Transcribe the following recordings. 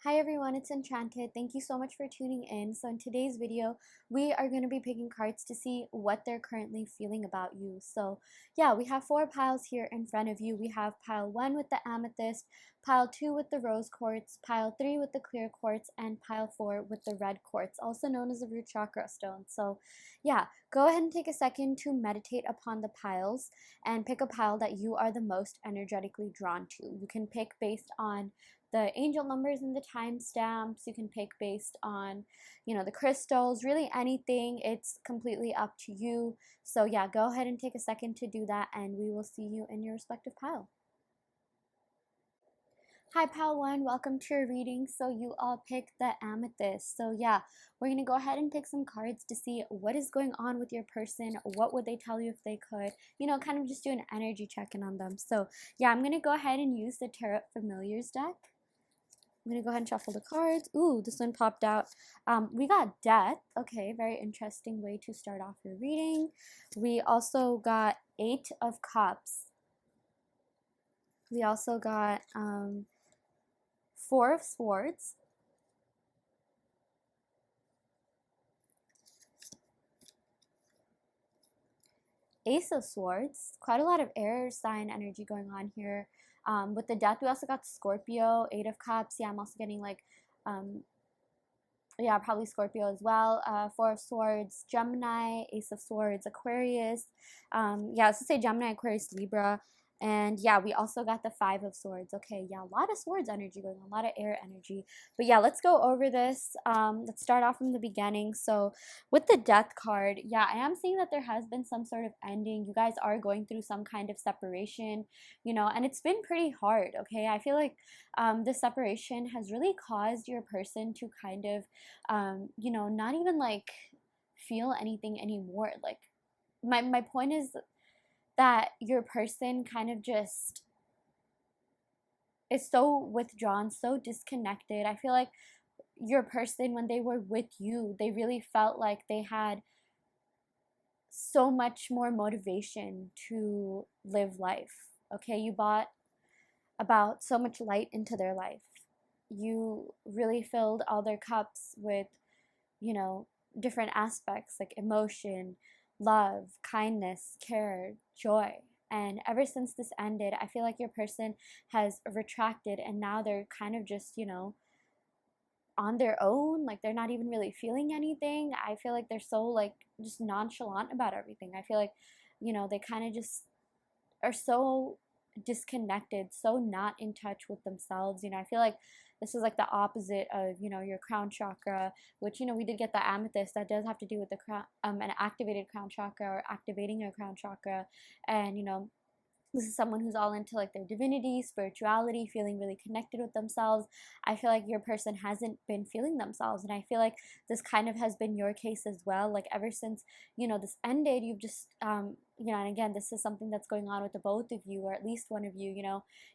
Hi everyone, it's Enchanted. Thank you so much for tuning in. So in today's video, we are going to be picking cards to see what they're currently feeling about you. So yeah, we have four piles here in front of you. We have pile 1 with the amethyst, pile 2 with the rose quartz, pile 3 with the clear quartz, and pile 4 with the red quartz, also known as the root chakra stone. So yeah, go ahead and take a second to meditate upon the piles and pick a pile that you are the most energetically drawn to. You can pick based on the angel numbers and the timestamps. You can pick based on, the crystals, really anything. It's completely up to you. So yeah, go ahead and take a second to do that, and we will see you in your respective pile. Hi pile 1, welcome to your reading. So you all picked the amethyst. So yeah, we're going to go ahead and pick some cards to see what is going on with your person. What would they tell you if they could? Kind of just do an energy check-in on them. So yeah, I'm going to go ahead and use the Tarot Familiars deck. I'm going to go ahead and shuffle the cards. Ooh, this one popped out. We got Death. Okay, very interesting way to start off your reading. We also got Eight of Cups. We also got Four of Swords. Ace of Swords. Quite a lot of air sign energy going on here. With the Death, we also got Scorpio, Eight of Cups. Yeah, I'm also getting like yeah, probably Scorpio as well. Four of Swords, Gemini, Ace of Swords, Aquarius. Yeah, let's just say Gemini, Aquarius, Libra. And yeah, we also got the Five of Swords. Okay, yeah, a lot of swords energy going on, a lot of air energy. But yeah, let's go over this. Let's start off from the beginning. So with the Death card, yeah, I am seeing that there has been some sort of ending. You guys are going through some kind of separation, and it's been pretty hard, okay? I feel like the separation has really caused your person to kind of not even like feel anything anymore. Like my point is that your person kind of just is so withdrawn, so disconnected. I feel like your person, when they were with you, they really felt like they had so much more motivation to live life. Okay, you brought about so much light into their life. You really filled all their cups with different aspects like emotion, love, kindness, care, joy. And ever since this ended, I feel like your person has retracted, and now they're kind of just, on their own. Like they're not even really feeling anything. I feel like they're so like just nonchalant about everything. I feel like, they kind of just are so disconnected, so not in touch with themselves. I feel like this is like the opposite of, your crown chakra, which, we did get the amethyst. That does have to do with the crown, an activated crown chakra, or activating your crown chakra. And, this is someone who's all into like their divinity, spirituality, feeling really connected with themselves. I feel like your person hasn't been feeling themselves, and I feel like this kind of has been your case as well. Like ever since this ended, you've just and again, this is something that's going on with the both of you, or at least one of you.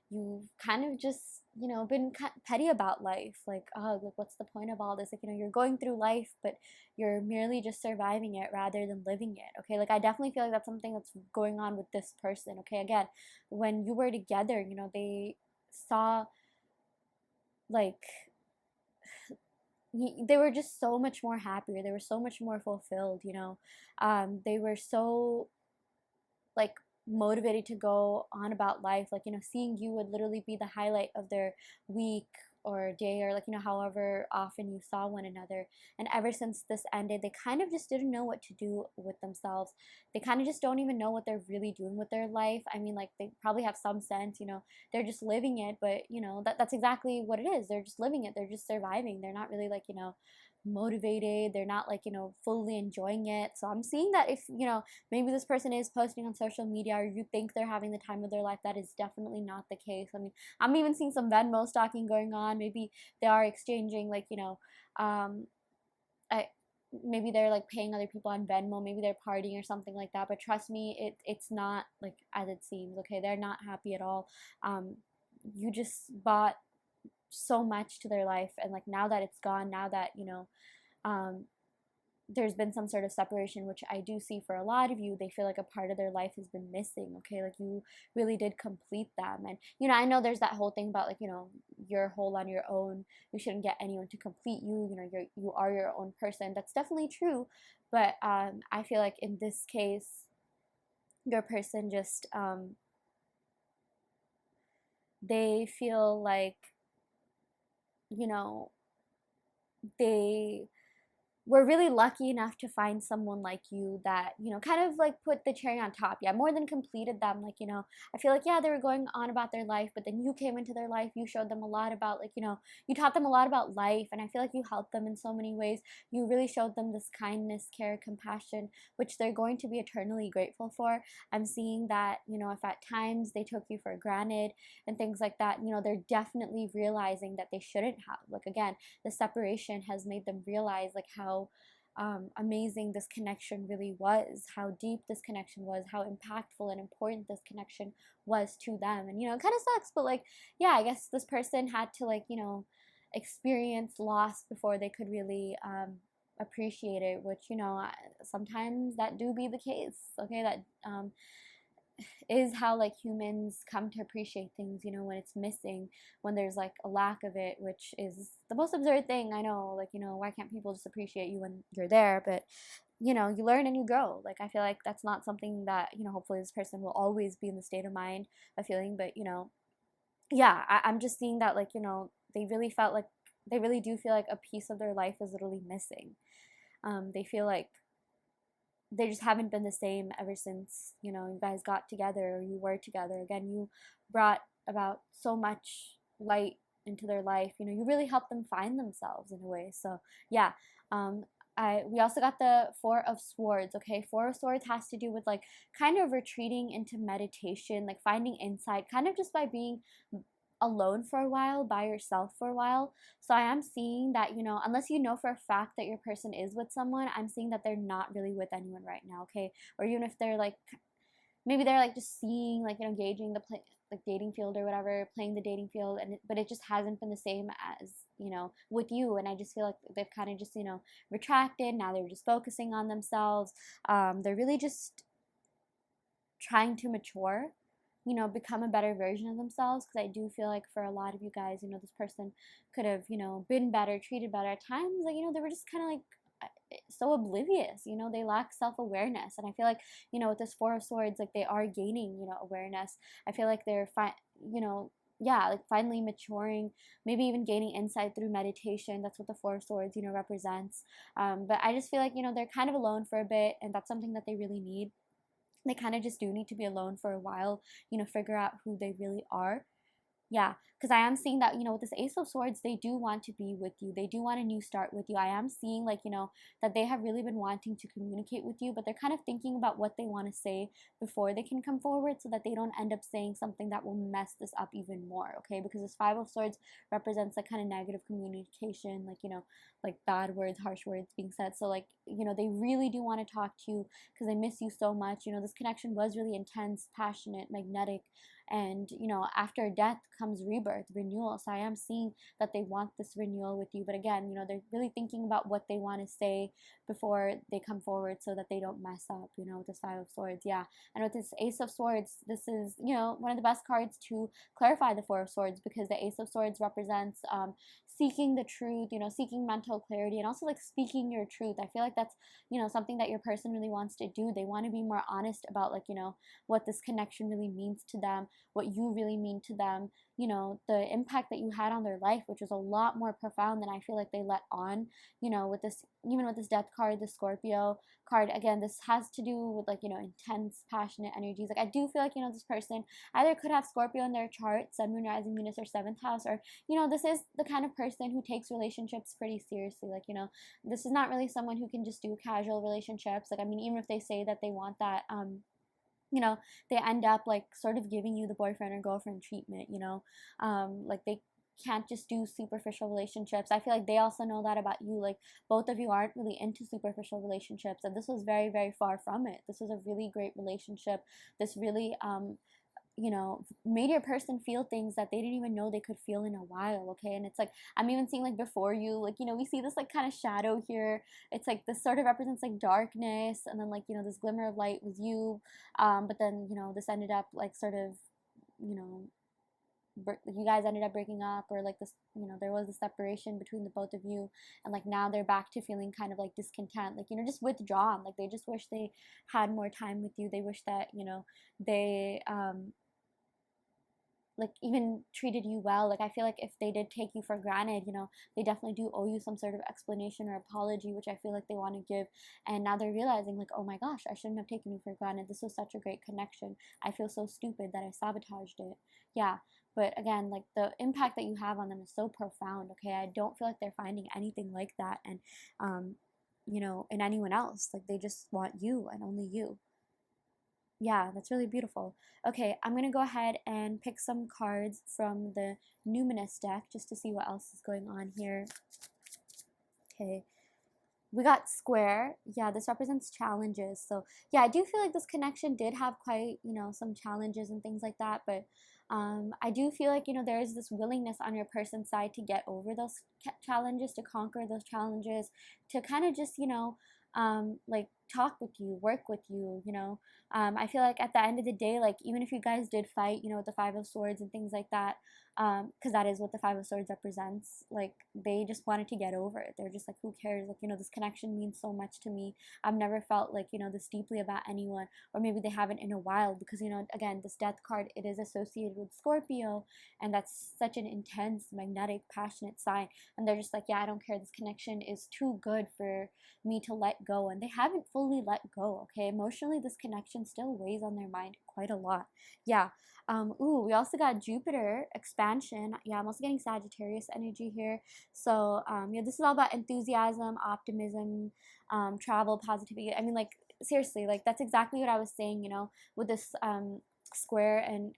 You've kind of just been petty about life. Like, oh, like what's the point of all this? Like, you're going through life, but you're merely just surviving it rather than living it. Okay, like I definitely feel like that's something that's going on with this person. Okay, again, when you were together, they saw like they were just so much more happier. They were so much more fulfilled. They were so like motivated to go on about life. Like, seeing you would literally be the highlight of their week or day, or like, however often you saw one another. And ever since this ended, they kind of just didn't know what to do with themselves. They kind of just don't even know what they're really doing with their life. I mean, like, they probably have some sense, they're just living it, but that's exactly what it is. They're just living it. They're just surviving. They're not really like, motivated. They're not like, fully enjoying it. So I'm seeing that if, maybe this person is posting on social media, or you think they're having the time of their life, that is definitely not the case. I mean, I'm even seeing some Venmo stalking going on. Maybe they are exchanging like, I maybe they're like paying other people on Venmo, maybe they're partying or something like that. But trust me, it's not like as it seems. Okay, they're not happy at all. You just bought so much to their life, and like now that it's gone, now that um there's been some sort of separation, which I do see for a lot of you. They feel like a part of their life has been missing, okay? Like you really did complete them. And, I know there's that whole thing about like, you're whole on your own. You shouldn't get anyone to complete you. You are your own person. That's definitely true. But I feel like in this case, your person just, they feel like, you know, they we're really lucky enough to find someone like you that, kind of like put the cherry on top. Yeah, more than completed them. Like, I feel like, yeah, they were going on about their life, but then you came into their life. You showed them a lot about, like, you taught them a lot about life. And I feel like you helped them in so many ways. You really showed them this kindness, care, compassion, which they're going to be eternally grateful for. I'm seeing that, if at times they took you for granted and things like that, they're definitely realizing that they shouldn't have. Like, again, the separation has made them realize like how amazing this connection really was, how deep this connection was, how impactful and important this connection was to them. And it kind of sucks, but like, yeah, I guess this person had to like, experience loss before they could really appreciate it, which sometimes that do be the case. Okay, that is how like humans come to appreciate things, when it's missing, when there's like a lack of it, which is the most absurd thing. I know, like, why can't people just appreciate you when you're there? But you learn and you grow. Like, I feel like that's not something that, hopefully this person will always be in the state of mind of feeling. But yeah, I'm just seeing that, like, they really felt like, they really do feel like a piece of their life is literally missing. They feel like they just haven't been the same ever since, you guys got together or you were together. Again, you brought about so much light into their life. You really helped them find themselves in a way. So yeah, we also got the Four of Swords. Okay, Four of Swords has to do with like kind of retreating into meditation, like finding insight, kind of just by being alone for a while, by yourself for a while. So I am seeing that, unless you know for a fact that your person is with someone, I'm seeing that they're not really with anyone right now, okay? Or even if they're like, maybe they're like just seeing, like, gauging the like dating field or whatever, playing the dating field, but it just hasn't been the same as, with you. And I just feel like they've kind of just, retracted. Now they're just focusing on themselves. They're really just trying to mature, become a better version of themselves. Because I do feel like for a lot of you guys, this person could have, been better, treated better at times. Like, they were just kind of like so oblivious, they lack self-awareness. And I feel like, with this Four of Swords, like they are gaining, awareness. I feel like they're yeah, like finally maturing, maybe even gaining insight through meditation. That's what the Four of Swords, represents. But I just feel like, they're kind of alone for a bit, and that's something that they really need. They kind of just do need to be alone for a while, figure out who they really are. Yeah, because I am seeing that, with this Ace of Swords, they do want to be with you. They do want a new start with you. I am seeing, like, that they have really been wanting to communicate with you, but they're kind of thinking about what they want to say before they can come forward, so that they don't end up saying something that will mess this up even more, okay? Because this Five of Swords represents, like, kind of negative communication, like, like bad words, harsh words being said. So, like, they really do want to talk to you because they miss you so much. This connection was really intense, passionate, magnetic. And after death comes rebirth, renewal. So I am seeing that they want this renewal with you. But again, they're really thinking about what they want to say before they come forward, so that they don't mess up, with this Five of Swords. Yeah. And with this Ace of Swords, this is, one of the best cards to clarify the Four of Swords, because the Ace of Swords represents seeking the truth, seeking mental clarity, and also like speaking your truth. I feel like that's, something that your person really wants to do. They want to be more honest about, like, what this connection really means to them, what you really mean to them, the impact that you had on their life, which was a lot more profound than I feel like they let on, with this, even with this Death card, the Scorpio card. Again, this has to do with, like, intense, passionate energies. Like, I do feel like, this person either could have Scorpio in their chart, Sun, Moon, Rising, Venus, or 7th house, or, this is the kind of person who takes relationships pretty seriously. Like, this is not really someone who can just do casual relationships. Like, I mean, even if they say that they want that, they end up like sort of giving you the boyfriend or girlfriend treatment, like they can't just do superficial relationships. I feel like they also know that about you. Like, both of you aren't really into superficial relationships, and this was very, very far from it. This was a really great relationship. This really you know, made your person feel things that they didn't even know they could feel in a while, okay? And it's like, I'm even seeing like before you, like, you know, we see this like kind of shadow here. It's like this sort of represents like darkness, and then like, you know, this glimmer of light was you. But then, you know, this ended up like sort of, you know, you guys ended up breaking up, or like this, you know, there was a separation between the both of you, and like now they're back to feeling kind of like discontent, like, you know, just withdrawn, like they just wish they had more time with you. They wish that, you know, they like even treated you well. Like I feel like if they did take you for granted, you know, they definitely do owe you some sort of explanation or apology, which I feel like they want to give. And now they're realizing like, oh my gosh, I shouldn't have taken you for granted. This was such a great connection. I feel so stupid that I sabotaged it. Yeah. But again, like the impact that you have on them is so profound. Okay, I don't feel like they're finding anything like that, and you know, in anyone else. Like they just want you and only you. Yeah, that's really beautiful. Okay, I'm gonna go ahead and pick some cards from the Numinous deck just to see what else is going on here. Okay, we got square. Yeah, this represents challenges. So yeah, I do feel like this connection did have quite, you know, some challenges and things like that. But I do feel like, you know, there is this willingness on your person's side to get over those challenges, to conquer those challenges, to kind of just, you know, like talk with you, work with you, you know. I feel like at the end of the day, like even if you guys did fight, you know, with the Five of Swords and things like that, because that is what the Five of Swords represents. Like they just wanted to get over it. They're just like, who cares? Like, you know, this connection means so much to me. I've never felt like, you know, this deeply about anyone, or maybe they haven't in a while, because, you know, again, this Death card, it is associated with Scorpio, and that's such an intense, magnetic, passionate sign. And they're just like, yeah, I don't care. This connection is too good for me to let go, and they haven't fully let go. Okay, emotionally, this connection still weighs on their mind quite a lot. Yeah. Ooh, we also got Jupiter expansion. Yeah, I'm also getting Sagittarius energy here. So, yeah, this is all about enthusiasm, optimism, travel, positivity. I mean, like, seriously, like, that's exactly what I was saying, you know, with this, square and,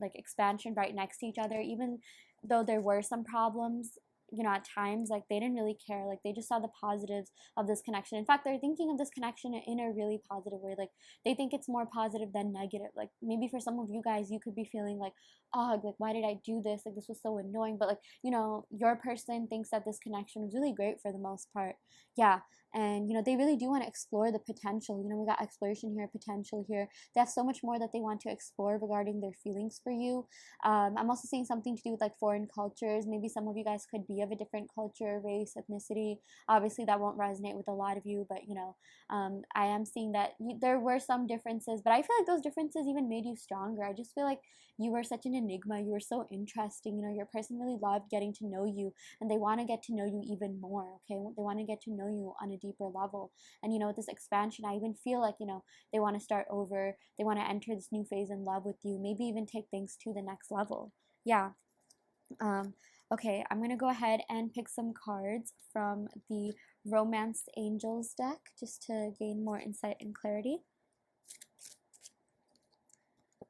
like, expansion right next to each other. Even though there were some problems, you know, at times, like, they didn't really care. Like, they just saw the positives of this connection. In fact, they're thinking of this connection in a really positive way. Like, they think it's more positive than negative. Like, maybe for some of you guys, you could be feeling like, oh, like, why did I do this? Like, this was so annoying. But, like, you know, your person thinks that this connection is really great for the most part. Yeah. And, you know, they really do want to explore the potential. You know, we got exploration here, potential here. They have so much more that they want to explore regarding their feelings for you. I'm also seeing something to do with like foreign cultures. Maybe some of you guys could be of a different culture, race, ethnicity. Obviously, that won't resonate with a lot of you, but you know, I am seeing that there were some differences, but I feel like those differences even made you stronger. I just feel like you were such an enigma. You were so interesting. You know, your person really loved getting to know you, and they want to get to know you even more. Okay, they want to get to know you on a deeper level. And you know, with this expansion, I even feel like, you know, they want to start over. They want to enter this new phase in love with you. Maybe even take things to the next level. Yeah. Um, okay, I'm gonna go ahead and pick some cards from the Romance Angels deck just to gain more insight and clarity.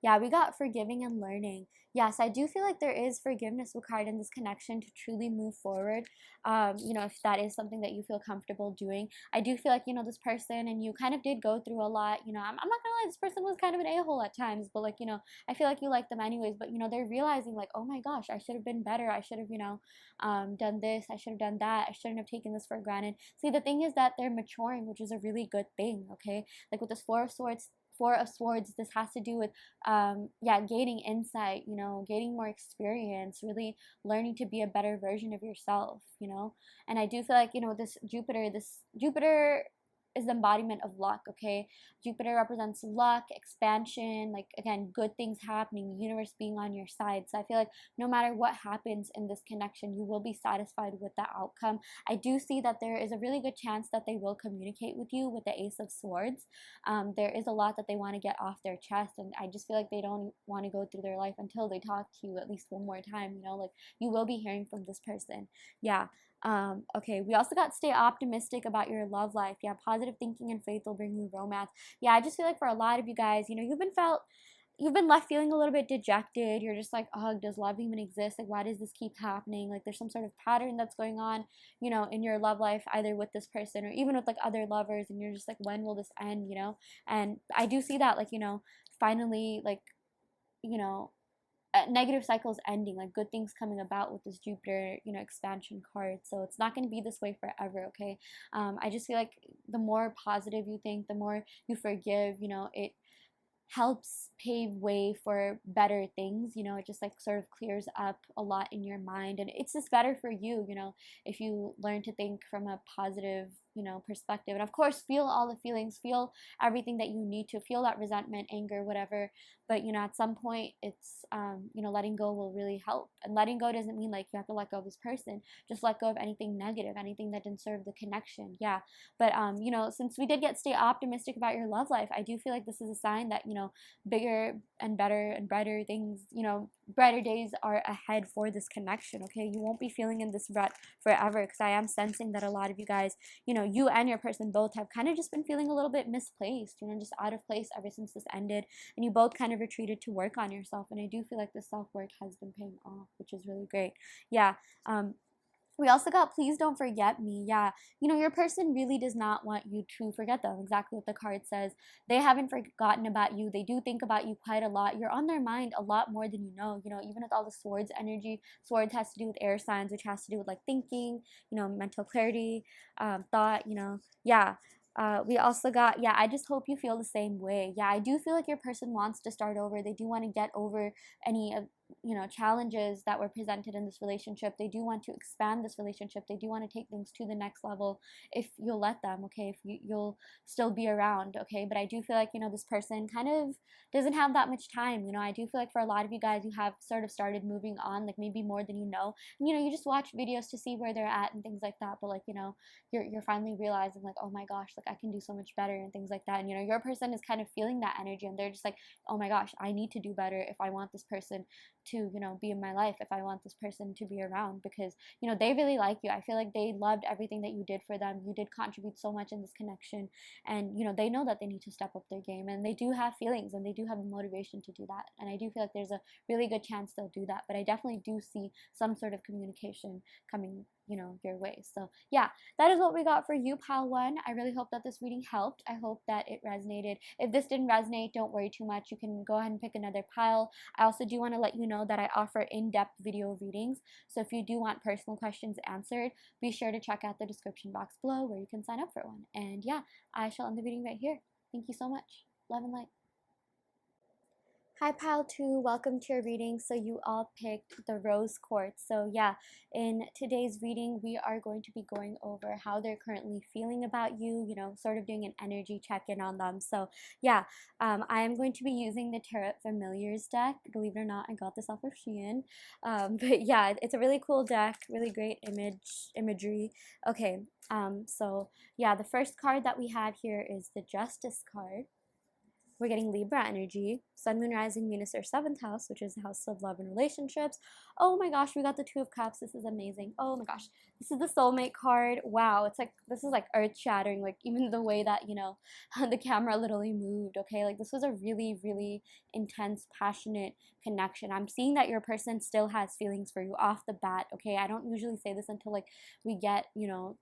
Yeah, we got forgiving and learning. Yes, I do feel like there is forgiveness required in this connection to truly move forward. You know, if that is something that you feel comfortable doing. I do feel like, you know, this person and you kind of did go through a lot. You know, I'm not gonna lie, this person was kind of an a-hole at times, but like, you know, I feel like you like them anyways. But, you know, they're realizing like, oh my gosh, I should have been better. I should have, you know, done this. I should have done that. I shouldn't have taken this for granted. See, the thing is that they're maturing, which is a really good thing, okay? Like with this Four of Swords, this has to do with yeah, gaining insight, you know, gaining more experience, really learning to be a better version of yourself, you know. And I do feel like, you know, this Jupiter is the embodiment of luck. Okay, Jupiter represents luck, expansion, like again, good things happening, the universe being on your side. So I feel like no matter what happens in this connection, you will be satisfied with the outcome. I do see that there is a really good chance that they will communicate with you with the Ace of Swords. There is a lot that they want to get off their chest, and I just feel like they don't want to go through their life until they talk to you at least one more time. You know, like you will be hearing from this person. Yeah. Okay, we also got stay optimistic about your love life. Yeah, positive thinking and faith will bring you romance. Yeah, I just feel like for a lot of you guys, you know, you've been left feeling a little bit dejected. You're just like, oh, does love even exist? Like, why does this keep happening? Like, there's some sort of pattern that's going on, you know, in your love life, either with this person or even with like other lovers, and you're just like, when will this end, you know? And I do see that, like, you know, finally, like, you know, negative cycles ending, like good things coming about with this Jupiter, you know, expansion card. So it's not going to be this way forever, okay? I just feel like the more positive you think, the more you forgive, you know, it helps pave way for better things. You know, it just like sort of clears up a lot in your mind, and it's just better for you, you know, if you learn to think from a positive, you know, perspective. And of course, feel all the feelings, feel everything that you need to feel, that resentment, anger, whatever. But you know, at some point, it's you know, letting go will really help. And letting go doesn't mean like you have to let go of this person. Just let go of anything negative, anything that didn't serve the connection. Yeah. But you know, since we did get stay optimistic about your love life, I do feel like this is a sign that, you know, bigger and better and brighter things, you know, brighter days are ahead for this connection. Okay, you won't be feeling in this rut forever, because I am sensing that a lot of you guys, you know, you and your person both have kind of just been feeling a little bit misplaced, you know, just out of place ever since this ended, and you both kind of retreated to work on yourself. And I do feel like the self-work has been paying off, which is really great. Yeah. We also got please don't forget me. Yeah, you know, your person really does not want you to forget them. Exactly what the card says. They haven't forgotten about you. They do think about you quite a lot. You're on their mind a lot more than you know. You know, even with all the swords energy, swords has to do with air signs, which has to do with like thinking, you know, mental clarity, thought, you know. Yeah. We also got, yeah, I just hope you feel the same way. Yeah, I do feel like your person wants to start over. They do want to get over any of, you know, challenges that were presented in this relationship. They do want to expand this relationship. They do want to take things to the next level if you'll let them, okay, if you'll still be around, okay. But I do feel like, you know, this person kind of doesn't have that much time. You know, I do feel like for a lot of you guys, you have sort of started moving on, like maybe more than you know. And, you know, you just watch videos to see where they're at and things like that. But like, you know, you're finally realizing like, oh my gosh, like I can do so much better and things like that. And you know, your person is kind of feeling that energy, and they're just like, oh my gosh, I need to do better if I want this person to, you know, be in my life, if I want this person to be around, because, you know, they really like you. I feel like they loved everything that you did for them. You did contribute so much in this connection, and, you know, they know that they need to step up their game, and they do have feelings, and they do have the motivation to do that. And I do feel like there's a really good chance they'll do that. But I definitely do see some sort of communication coming, you know, your way. So yeah, that is what we got for you, pile one. I really hope that this reading helped. I hope that it resonated. If this didn't resonate, don't worry too much. You can go ahead and pick another pile. I also do want to let you know that I offer in-depth video readings. So if you do want personal questions answered, be sure to check out the description box below where you can sign up for one. And yeah, I shall end the reading right here. Thank you so much. Love and light. Hi pile 2, welcome to your reading. So you all picked the rose quartz. So yeah, in today's reading we are going to be going over how they're currently feeling about you, you know, sort of doing an energy check-in on them. So yeah, I am going to be using the Tarot Familiars deck. Believe it or not, I got this off of Shein. But yeah, it's a really cool deck, really great imagery. Okay, so yeah, the first card that we have here is the Justice card. We're getting Libra energy, Sun, Moon, Rising, Venus, or 7th house, which is the house of love and relationships. Oh my gosh, we got the Two of Cups. This is amazing. Oh my gosh, this is the soulmate card. Wow, it's like, this is like earth shattering. Like even the way that, you know, the camera literally moved, okay? Like this was a really, really intense, passionate connection. I'm seeing that your person still has feelings for you off the bat, okay? I don't usually say this until like we get, you know,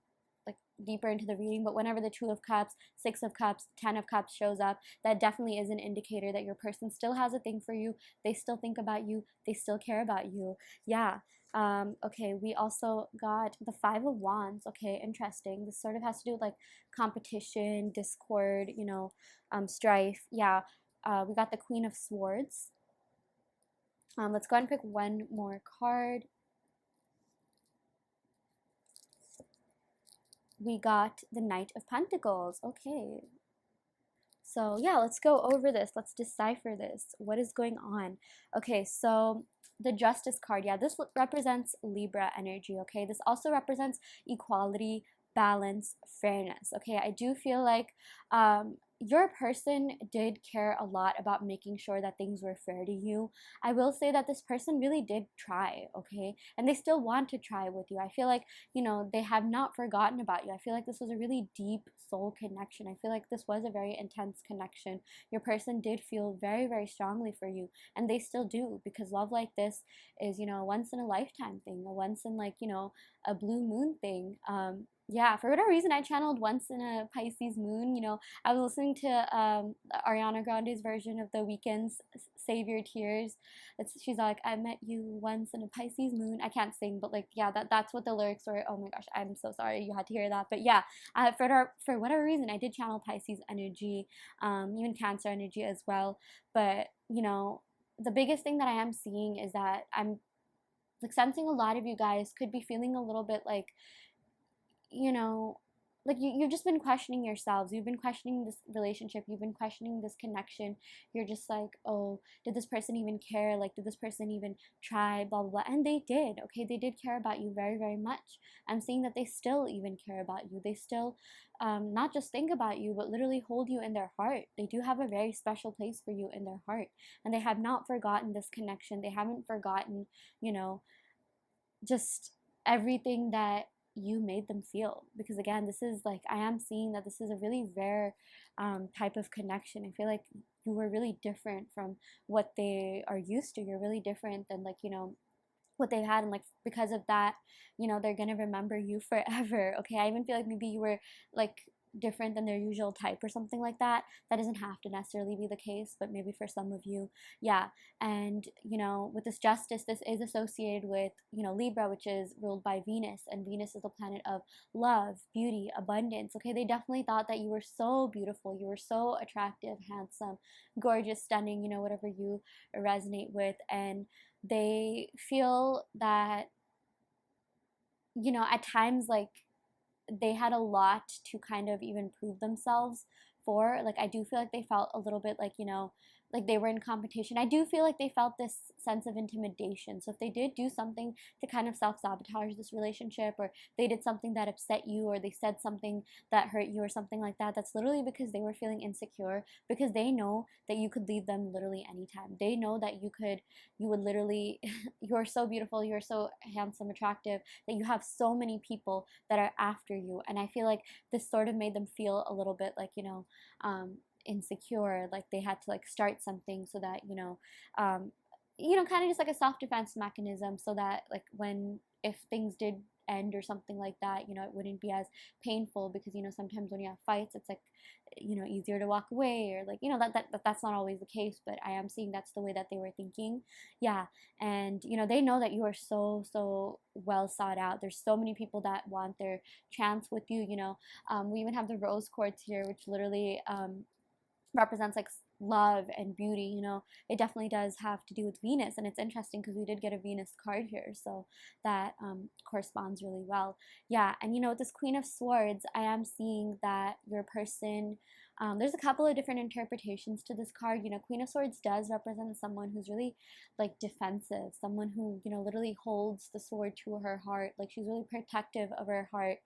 like deeper into the reading, but whenever the Two of Cups, Six of Cups, Ten of Cups shows up, that definitely is an indicator that your person still has a thing for you. They still think about you. They still care about you. Yeah. Okay, we also got the Five of Wands. Okay, interesting. This sort of has to do with like competition, discord, you know, strife. Yeah. We got the Queen of Swords. Let's go ahead and pick one more card. We got the Knight of Pentacles. Okay. So yeah, let's go over this. Let's decipher this. What is going on? Okay, so the Justice card. Yeah, this represents Libra energy, okay? This also represents equality, balance, fairness, okay? I do feel like your person did care a lot about making sure that things were fair to you. I will say that this person really did try, okay? And they still want to try with you. I feel like, you know, they have not forgotten about you. I feel like this was a really deep soul connection. I feel like this was a very intense connection. Your person did feel very, very strongly for you, and they still do, because love like this is, you know, a once in a lifetime thing, a once in like, you know, a blue moon thing. Yeah, for whatever reason, I channeled Once in a Pisces Moon. I was listening to Ariana Grande's version of The Weeknd's Save Your Tears. She's like, I met you once in a Pisces moon. I can't sing, but like, yeah, that's what the lyrics were. Oh my gosh, I'm so sorry you had to hear that. But yeah, for whatever reason, I did channel Pisces energy, even Cancer energy as well. But, the biggest thing that I am seeing is that I'm like sensing a lot of you guys could be feeling a little bit like, you know, like you've just been questioning yourselves. You've been questioning this relationship. You've been questioning this connection. You're just like, oh, did this person even care? Like, did this person even try? Blah, blah, blah. And they did, okay? They did care about you very, very much. I'm seeing that they still even care about you. They still not just think about you, but literally hold you in their heart. They do have a very special place for you in their heart. And they have not forgotten this connection. They haven't forgotten, you know, just everything that you made them feel, because again, this is like, I am seeing that this is a really rare type of connection. I feel like you were really different from what they are used to. You're really different than, like, what they've had, and like because of that, they're gonna remember you forever. Okay, I even feel like maybe you were like different than their usual type or something like that. That doesn't have to necessarily be the case, but maybe for some of you, yeah. And with this justice, this is associated with Libra, which is ruled by Venus, and Venus is the planet of love, beauty, abundance. Okay, they definitely thought that you were so beautiful, you were so attractive, handsome, gorgeous, stunning, whatever you resonate with. And they feel that at times, like, they had a lot to kind of even prove themselves for. Like, I do feel like they felt a little bit like, like they were in competition. I do feel like they felt this sense of intimidation. So if they did do something to kind of self-sabotage this relationship, or they did something that upset you, or they said something that hurt you or something like that, that's literally because they were feeling insecure, because they know that you could leave them literally anytime. They know that you would literally you are so beautiful, you're so handsome, attractive, that you have so many people that are after you. And I feel like this sort of made them feel a little bit like, insecure, like they had to like start something so that kind of just like a self-defense mechanism, so that like when if things did end or something like that, it wouldn't be as painful, because sometimes when you have fights, it's like easier to walk away, or like that's not always the case, but I am seeing that's the way that they were thinking. Yeah. And they know that you are so well sought out. There's so many people that want their chance with you. We even have the rose quartz here, which literally represents like love and beauty. It definitely does have to do with Venus. And it's interesting because we did get a Venus card here, so that corresponds really well. Yeah. And with this Queen of Swords, I am seeing that your person, there's a couple of different interpretations to this card. Queen of Swords does represent someone who's really like defensive, someone who literally holds the sword to her heart. Like, she's really protective of her heart,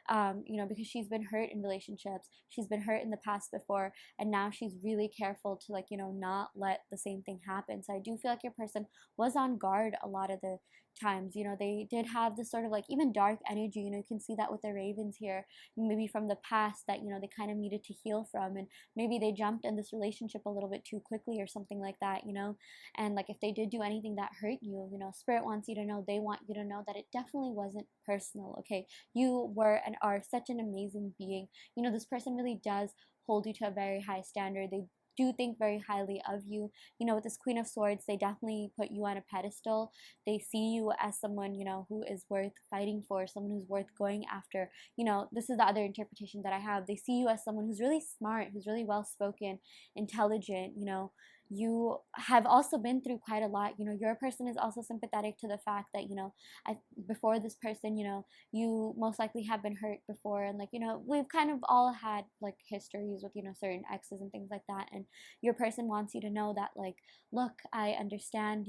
because she's been hurt in relationships, she's been hurt in the past before, and now she's really careful to like not let the same thing happen. So I do feel like your person was on guard a lot of the times. They did have this sort of like even dark energy. You can see that with the ravens here, maybe from the past, that they kind of needed to heal from, and maybe they jumped in this relationship a little bit too quickly or something like that. And like if they did do anything that hurt you, spirit wants you to know, they want you to know that it definitely wasn't personal. Okay, you were and are such an amazing being. This person really does hold you to a very high standard. They do think very highly of you. With this Queen of Swords, they definitely put you on a pedestal. They see you as someone, who is worth fighting for, someone who's worth going after. This is the other interpretation that I have. They see you as someone who's really smart, who's really well spoken, intelligent. You have also been through quite a lot. Your person is also sympathetic to the fact that, before this person, you most likely have been hurt before. And like, we've kind of all had like histories with, certain exes and things like that. And your person wants you to know that, like, look, I understand,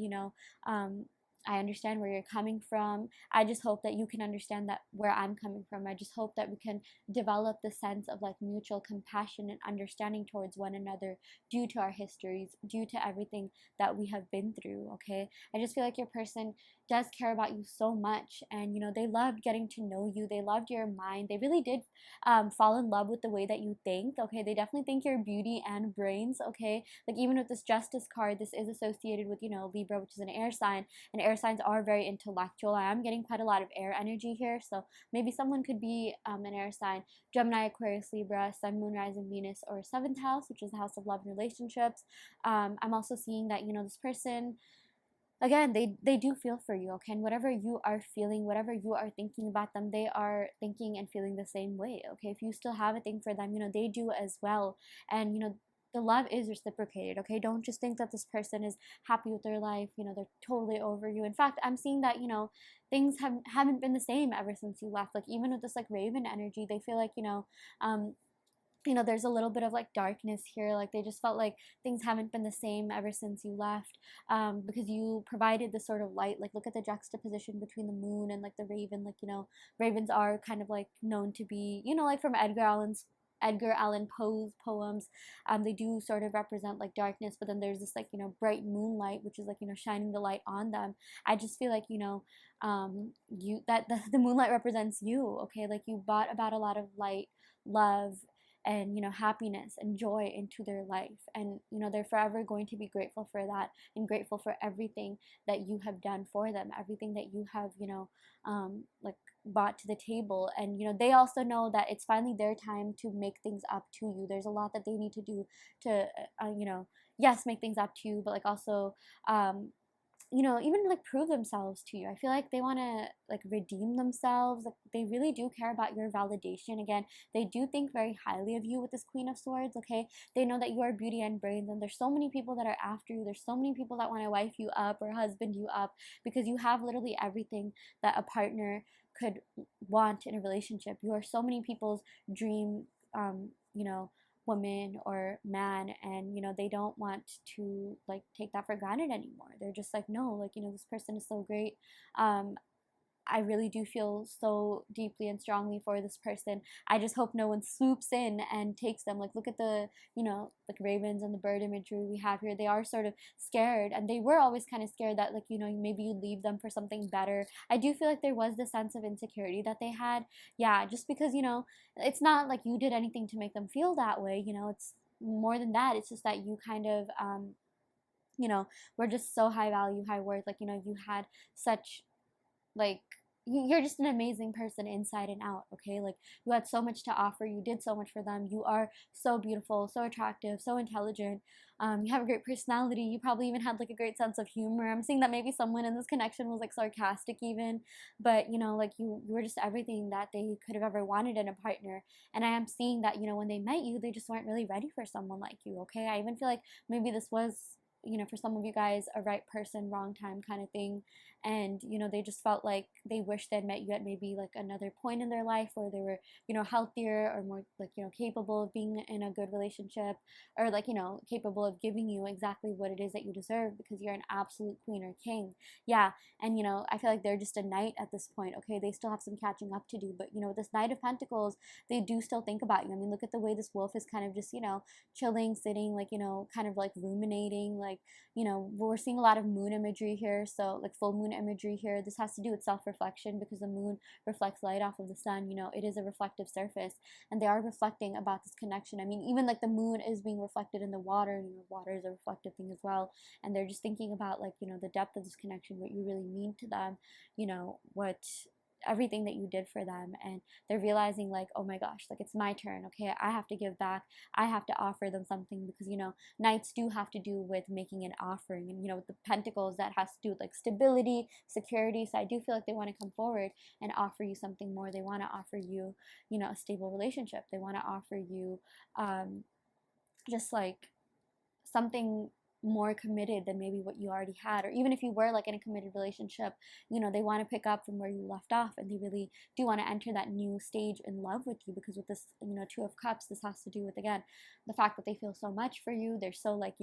I understand where you're coming from. I just hope that you can understand that where I'm coming from. I just hope that we can develop the sense of like mutual compassion and understanding towards one another, due to our histories, due to everything that we have been through. Okay, I just feel like your person does care about you so much, and they loved getting to know you. They loved your mind. They really did fall in love with the way that you think. Okay, they definitely think your beauty and brains. Okay, like even with this Justice card, this is associated with Libra, which is an air sign, and air air signs are very intellectual. I am getting quite a lot of air energy here, so maybe someone could be an air sign: Gemini, Aquarius, Libra, Sun, Moon, Rising, Venus, or 7th house, which is the house of love and relationships. I'm also seeing that, this person, again, they do feel for you, okay? And whatever you are feeling, whatever you are thinking about them, they are thinking and feeling the same way, okay? If you still have a thing for them, they do as well. And the love is reciprocated, okay? Don't just think that this person is happy with their life, they're totally over you. In fact, I'm seeing that, things haven't been the same ever since you left. Like, even with this like Raven energy, they feel like, um there's a little bit of like darkness here. Like, they just felt like things haven't been the same ever since you left, because you provided this sort of light. Like, look at the juxtaposition between the moon and like the raven. Like, ravens are kind of like known to be, like from Edgar Allan Poe's poems. They do sort of represent like darkness, but then there's this like, bright moonlight, which is like, shining the light on them. I just feel like, you that the moonlight represents you, okay? Like, you brought about a lot of light, love, and happiness and joy into their life. And they're forever going to be grateful for that, and grateful for everything that you have done for them, everything that you have like brought to the table. And they also know that it's finally their time to make things up to you. There's a lot that they need to do to yes, make things up to you, but like also even like prove themselves to you. I feel like they want to like redeem themselves. Like, they really do care about your validation. Again, they do think very highly of you with this Queen of Swords, okay? They know that you are beauty and brains, and there's so many people that are after you. There's so many people that want to wife you up or husband you up, because you have literally everything that a partner could want in a relationship. You are so many people's dream, woman or man. And they don't want to like take that for granted anymore. They're just like, no, like, this person is so great. I really do feel so deeply and strongly for this person. I just hope no one swoops in and takes them. Like, look at the, like ravens and the bird imagery we have here. They are sort of scared, and they were always kind of scared that, like, maybe you leave them for something better. I do feel like there was this sense of insecurity that they had. Yeah, just because, it's not like you did anything to make them feel that way. It's more than that. It's just that you kind of, were just so high value, high worth. Like, you had such, like, you're just an amazing person inside and out, okay? Like, you had so much to offer. You did so much for them. You are so beautiful, so attractive, so intelligent. You have a great personality. You probably even had like a great sense of humor. I'm seeing that maybe someone in this connection was like sarcastic even, but like, you were just everything that they could have ever wanted in a partner. And I am seeing that, when they met you, they just weren't really ready for someone like you, okay? I even feel like maybe this was, for some of you guys, a right person, wrong time kind of thing. And, they just felt like they wished they'd met you at maybe like another point in their life, where they were, healthier or more like, capable of being in a good relationship, or like, capable of giving you exactly what it is that you deserve, because you're an absolute queen or king. Yeah. And, I feel like they're just a knight at this point, okay? They still have some catching up to do, but, with this Knight of Pentacles, they do still think about you. I mean, look at the way this wolf is kind of just, chilling, sitting, like, kind of like ruminating, like, we're seeing a lot of moon imagery here. So like full moon imagery here. This has to do with self-reflection, because the moon reflects light off of the sun. It is a reflective surface, and they are reflecting about this connection. I mean, even like the moon is being reflected in the water, and water is a reflective thing as well. And they're just thinking about, like, the depth of this connection, what you really mean to them, what everything that you did for them. And they're realizing, like, oh my gosh, like, it's my turn, okay? I have to give back. I have to offer them something, because knights do have to do with making an offering. And with the pentacles, that has to do with like stability, security. So I do feel like they want to come forward and offer you something more. They want to offer you, a stable relationship. They want to offer you just like something more committed than maybe what you already had. Or even if you were like in a committed relationship, they want to pick up from where you left off, and they really do want to enter that new stage in love with you. Because with this, Two of Cups, this has to do with, again, the fact that they feel so much for you. They're so like,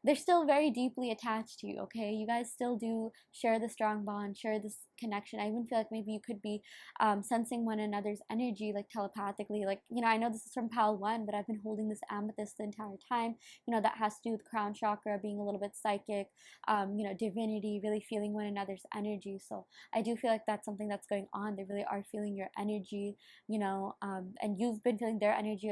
they're still very deeply attached to you, okay? You guys still do share the strong bond, share this connection. I even feel like maybe you could be sensing one another's energy, like telepathically. Like, I know this is from Pal 1, but I've been holding this amethyst the entire time. That has to do with crown chakra, being a little bit psychic, divinity, really feeling one another's energy. So I do feel like that's something that's going on. They really are feeling your energy, and you've been feeling their energy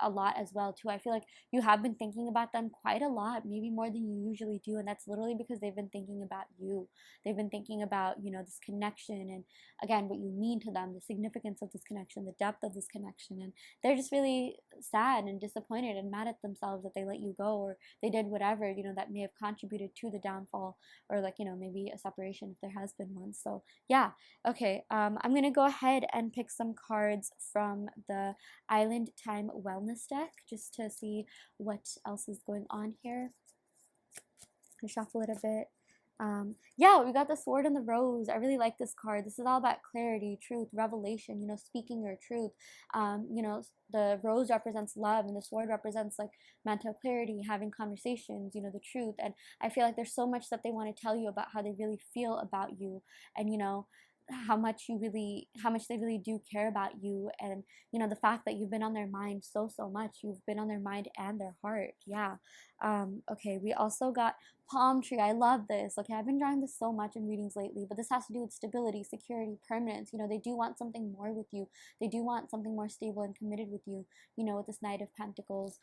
a lot as well too. I feel like you have been thinking about them quite a lot, maybe more than you usually do, and that's literally because they've been thinking about you. They've been thinking about, this connection, and again, what you mean to them, the significance of this connection, the depth of this connection, and they're just really sad and disappointed and mad at themselves that they let you go, or they did whatever, that may have contributed to the downfall, or like, maybe a separation if there has been one. So yeah. Okay, I'm gonna go ahead and pick some cards from the Island Time Wellness deck just to see what else is going on here. Gonna shuffle it a bit. Yeah, we got the Sword and the Rose. I really like this card. This is all about clarity, truth, revelation, speaking your truth. The rose represents love, and the sword represents like mental clarity, having conversations, the truth. And I feel like there's so much that they want to tell you about how they really feel about you, and how much they really do care about you, and the fact that you've been on their mind so much. You've been on their mind and their heart. Yeah. Okay, we also got palm tree. I love this. Okay, I've been drawing this so much in readings lately, but this has to do with stability, security, permanence. They do want something more with you. They do want something more stable and committed with you, with this Knight of Pentacles.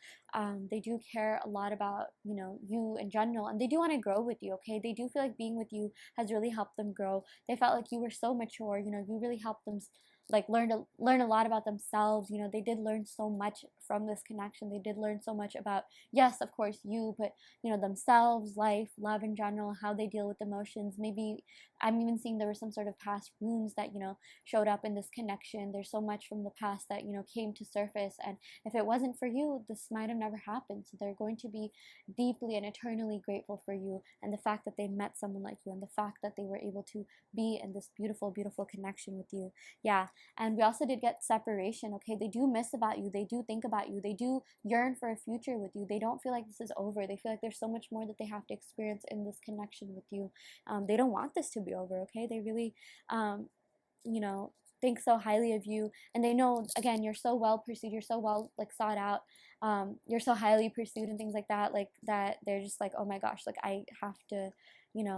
They do care a lot about, you in general, and they do want to grow with you, okay? They do feel like being with you has really helped them grow. They felt like you were so mature, you really helped them like learn a lot about themselves. They did learn so much from this connection. They did learn so much about, yes, of course, you, but themselves, life, love in general, how they deal with emotions. Maybe I'm even seeing there were some sort of past wounds that showed up in this connection. There's so much from the past that came to surface, and if it wasn't for you, this might have never happened. So they're going to be deeply and eternally grateful for you, and the fact that they met someone like you, and the fact that they were able to be in this beautiful connection with you. Yeah. And we also did get separation. Okay, they do miss about you, they do think about you, they do yearn for a future with you. They don't feel like this is over. They feel like there's so much more that they have to experience in this connection with you. They don't want this to be over. Okay, they really think so highly of you, and they know, again, you're so well pursued, you're so well like sought out, you're so highly pursued and things like that, like that they're just like, oh my gosh, like I have to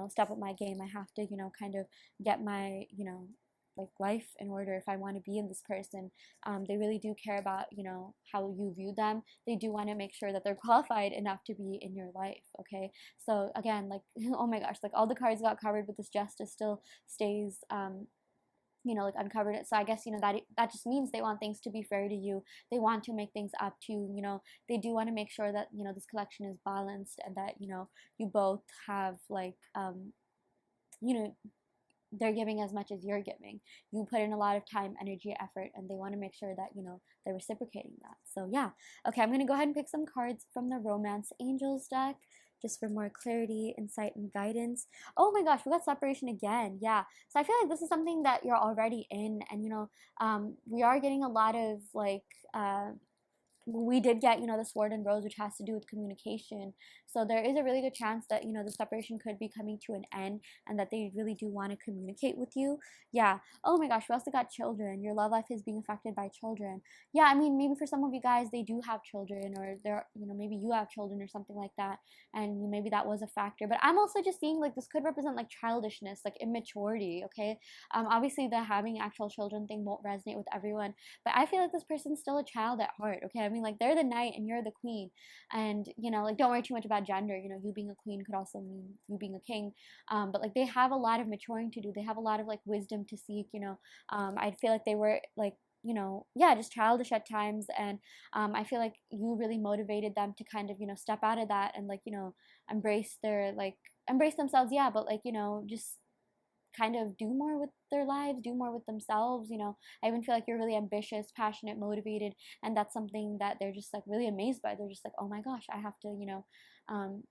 step up my game. I have to kind of get my like life in order if I want to be in this person. They really do care about how you view them. They do want to make sure that they're qualified enough to be in your life. Okay, so again, like oh my gosh, like all the cards got covered, but this justice still stays like uncovered it. So I guess that just means they want things to be fair to you. They want to make things up to they do want to make sure that this collection is balanced, and that you both have like they're giving as much as you're giving. You put in a lot of time, energy, effort, and they want to make sure that they're reciprocating that. So yeah. Okay, I'm gonna go ahead and pick some cards from the Romance Angels deck just for more clarity, insight, and guidance. Oh my gosh, we got separation again. Yeah. So I feel like this is something that you're already in, and we are getting a lot of like we did get the Sword and Rose, which has to do with communication. So there is a really good chance that the separation could be coming to an end, and that they really do want to communicate with you. Yeah. Oh my gosh, we also got children. Your love life is being affected by children. Yeah, I mean, maybe for some of you guys, they do have children, or they're maybe you have children or something like that, and maybe that was a factor. But I'm also just seeing like this could represent like childishness, like immaturity. Okay. Obviously the having actual children thing won't resonate with everyone, but I feel like this person's still a child at heart. Okay, I mean, like they're the knight and you're the queen, and like don't worry too much about gender. You being a queen could also mean you being a king, but like they have a lot of maturing to do. They have a lot of like wisdom to seek. I feel like they were like yeah, just childish at times, and I feel like you really motivated them to kind of step out of that, and like embrace embrace themselves. Yeah, but like just kind of do more with their lives, do more with themselves. I even feel like you're really ambitious, passionate, motivated, and that's something that they're just like really amazed by. They're just like, oh my gosh, I have to um,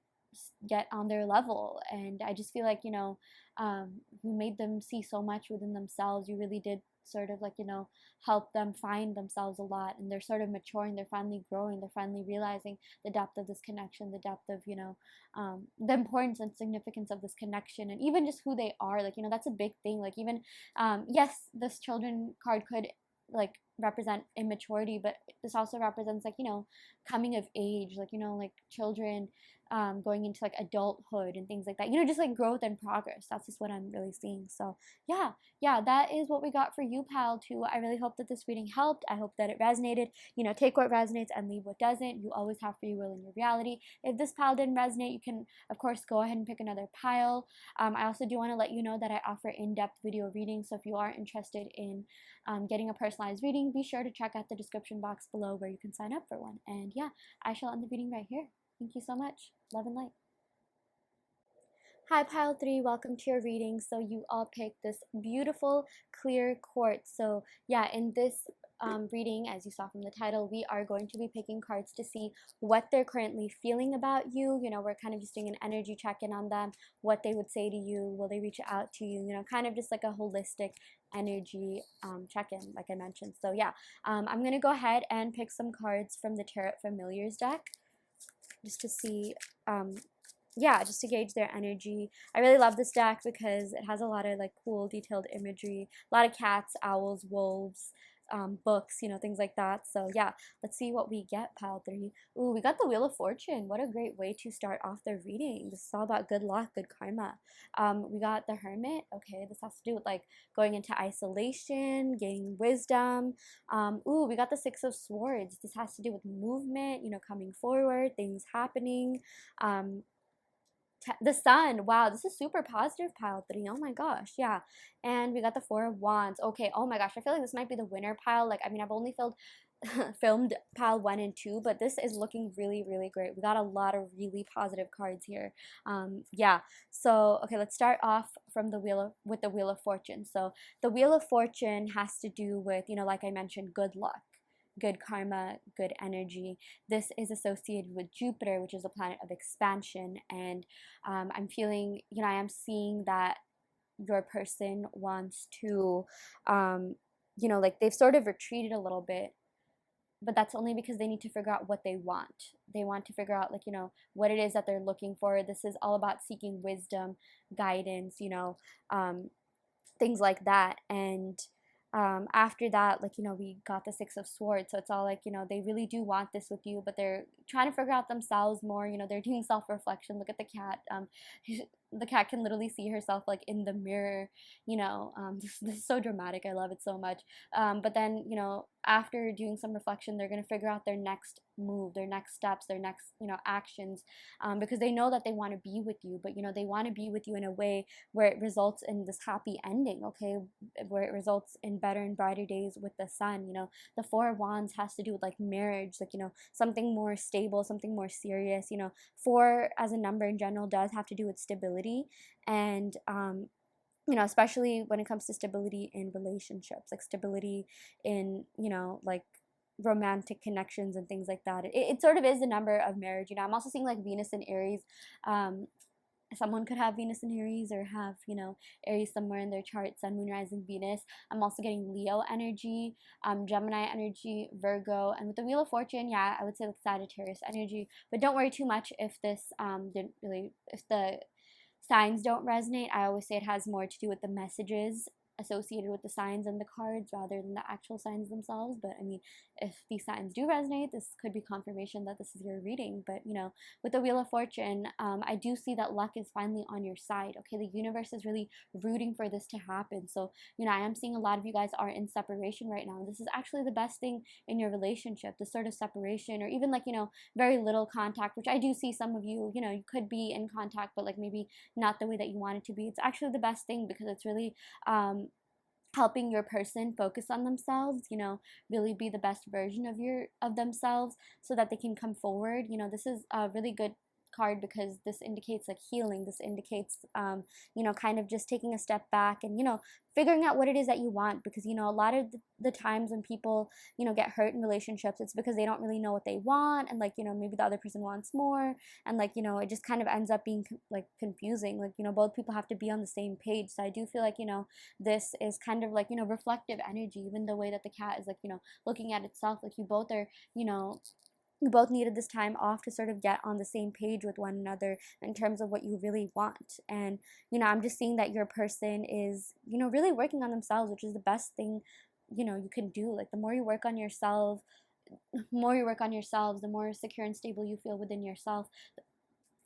get on their level. And I just feel like you made them see so much within themselves. You really did sort of like help them find themselves a lot, and they're sort of maturing, they're finally growing, they're finally realizing the depth of this connection, the depth of the importance and significance of this connection, and even just who they are. Like that's a big thing. Like even yes, this children card could like represent immaturity, but this also represents like coming of age, like like children going into like adulthood and things like that, you know, just like growth and progress. That's just what I'm really seeing. So yeah, that is what we got for you, pal 2. I really hope that this reading helped. I hope that it resonated. You know, take what resonates and leave what doesn't. You always have free will in your reality. If this pile didn't resonate, you can of course go ahead and pick another pile. I also do want to let you know that I offer in-depth video readings, so if you are interested in getting a personalized reading, be sure to check out the description box below where you can sign up for one. And yeah, I shall end the reading right here. Thank you so much. Love and light. Hi, pile 3. Welcome to your reading. So you all picked this beautiful clear quartz. So yeah, in this reading, as you saw from the title, we are going to be picking cards to see what they're currently feeling about you. You know, we're kind of just doing an energy check-in on them, what they would say to you, will they reach out to you, you know, kind of just like a holistic energy check-in, like I mentioned. So yeah, I'm going to go ahead and pick some cards from the Tarot Familiars deck just to see yeah, just to gauge their energy. I really love this deck because it has a lot of like cool detailed imagery, a lot of cats, owls, wolves, books, you know, things like that. So yeah, let's see what we get, pile 3. Ooh, we got the Wheel of Fortune. What a great way to start off the reading. This is all about good luck, good karma. We got the Hermit. Okay, this has to do with like going into isolation, gaining wisdom. Ooh, we got the Six of Swords. This has to do with movement, you know, coming forward, things happening. The Sun. Wow, this is super positive, pile 3. Oh my gosh, yeah. And we got the Four of Wands. Okay, oh my gosh, I feel like this might be the winner pile. Like, I mean, I've only filmed pile 1 and 2, but this is looking really, really great. We got a lot of really positive cards here. Yeah. So okay, let's start off from the with the Wheel of Fortune. So the Wheel of Fortune has to do with, you know, like I mentioned, good luck, good karma, good energy. This is associated with Jupiter, which is a planet of expansion. And I'm feeling, you know, I am seeing that your person wants to, you know, like they've sort of retreated a little bit, but that's only because they need to figure out what they want. They want to figure out, like, you know, what it is that they're looking for. This is all about seeking wisdom, guidance, you know, things like that. And after that, like, you know, we got the Six of Swords. So it's all like, you know, they really do want this with you, but they're trying to figure out themselves more. You know, they're doing self-reflection. Look at the cat. The cat can literally see herself like in the mirror, you know. This is so dramatic. I love it so much. But then, you know, after doing some reflection, they're going to figure out their next move, their next steps, their next, you know, actions, because they know that they want to be with you, but, you know, they want to be with you in a way where it results in this happy ending, okay, where it results in better and brighter days with the Sun. You know, the Four of Wands has to do with like marriage, like, you know, something more stable, something more serious. You know, 4 as a number in general does have to do with stability. And you know, especially when it comes to stability in relationships, like stability in, you know, like romantic connections and things like that. It sort of is the number of marriage. You know, I'm also seeing like Venus and Aries. Someone could have Venus and Aries, or have, you know, Aries somewhere in their chart, Sun, Moon, Rising, Venus. I'm also getting Leo energy, Gemini energy, Virgo, and with the Wheel of Fortune, yeah, I would say like Sagittarius energy. But don't worry too much if this didn't really, if the signs don't resonate. I always say it has more to do with the messages associated with the signs and the cards rather than the actual signs themselves. But I mean, if these signs do resonate, this could be confirmation that this is your reading. But, you know, with the Wheel of Fortune, I do see that luck is finally on your side. Okay, the universe is really rooting for this to happen. So, you know, I am seeing a lot of you guys are in separation right now. This is actually the best thing in your relationship, this sort of separation, or even like, you know, very little contact, which I do see some of you, you know, you could be in contact, but like maybe not the way that you want it to be. It's actually the best thing because it's really helping your person focus on themselves, you know, really be the best version of themselves so that they can come forward. You know, this is a really good card because this indicates like healing. This indicates you know, kind of just taking a step back and, you know, figuring out what it is that you want. Because, you know, a lot of the times when people, you know, get hurt in relationships, it's because they don't really know what they want, and like, you know, maybe the other person wants more, and like, you know, it just kind of ends up being like confusing. Like, you know, both people have to be on the same page. So I do feel like, you know, this is kind of like, you know, reflective energy. Even the way that the cat is like, you know, looking at itself, like you both are, you know, you both needed this time off to sort of get on the same page with one another in terms of what you really want. And, you know, I'm just seeing that your person is, you know, really working on themselves, which is the best thing, you know, you can do. Like, the more you work on yourself, the more you work on yourselves, the more secure and stable you feel within yourself,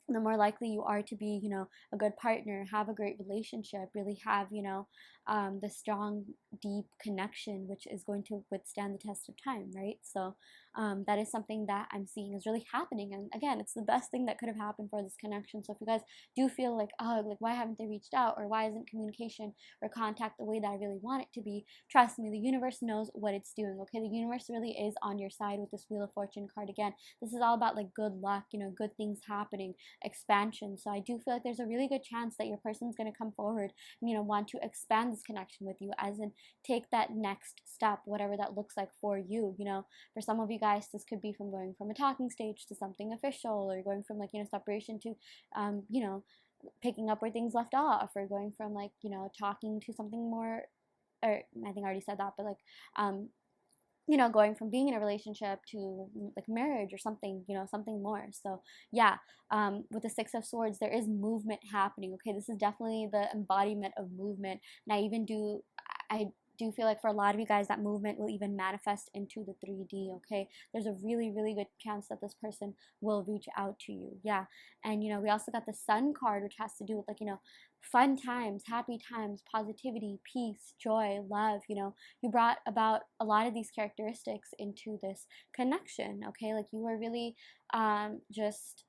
the more likely you are to be, a good partner, have a great relationship, really have, the strong, deep connection, which is going to withstand the test of time, right? So that is something that I'm seeing is really happening. And again, it's the best thing that could have happened for this connection. So if you guys do feel like, oh, like, why haven't they reached out? Or why isn't communication or contact the way that I really want it to be? Trust me, the universe knows what it's doing, okay? The universe really is on your side with this Wheel of Fortune card. Again, this is all about like good luck, good things happening, expansion. So I do feel like there's a really good chance that your person's going to come forward and, want to expand this connection with you, as in take that next step, whatever that looks like for you. For some of you guys, this could be from going from a talking stage to something official, or going from like, separation to, picking up where things left off, or going from like, talking to something more, or I think I already said that, but like, going from being in a relationship to like marriage or something, something more. So yeah, with the Six of Swords, there is movement happening. Okay, this is definitely the embodiment of movement. And I do feel like for a lot of you guys, that movement will even manifest into the 3D. Okay, there's a really, really good chance that this person will reach out to you. Yeah, and we also got the Sun card, which has to do with like, fun times, happy times, positivity, peace, joy, love. You brought about a lot of these characteristics into this connection. Okay, like you were really just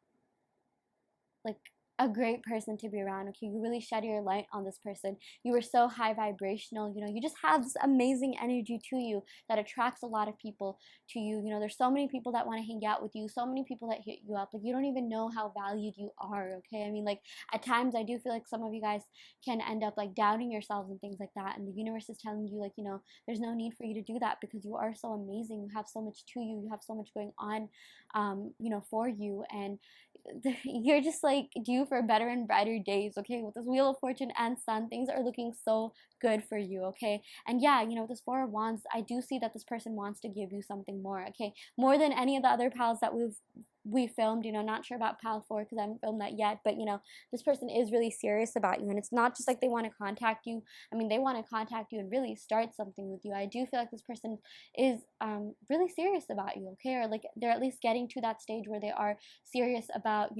like a great person to be around. Okay, you really shed your light on this person. You were so high vibrational. You just have this amazing energy to you that attracts a lot of people to you. There's so many people that want to hang out with you, so many people that hit you up. Like, you don't even know how valued you are. Okay, I mean, like, at times I do feel like some of you guys can end up like doubting yourselves and things like that, and the universe is telling you, like, there's no need for you to do that, because you are so amazing. You have so much to you. You have so much going on, for you, and you're just like due for better and brighter days. Okay, with this Wheel of Fortune and Sun, things are looking so good for you. Okay, and yeah, with this Four of Wands, I do see that this person wants to give you something more. Okay, more than any of the other pals that we filmed. Not sure about pal 4 because I haven't filmed that yet, but this person is really serious about you, and it's not just like they want to contact you. I mean, they want to contact you and really start something with you. I do feel like this person is really serious about you. Okay, or like they're at least getting to that stage where they are serious about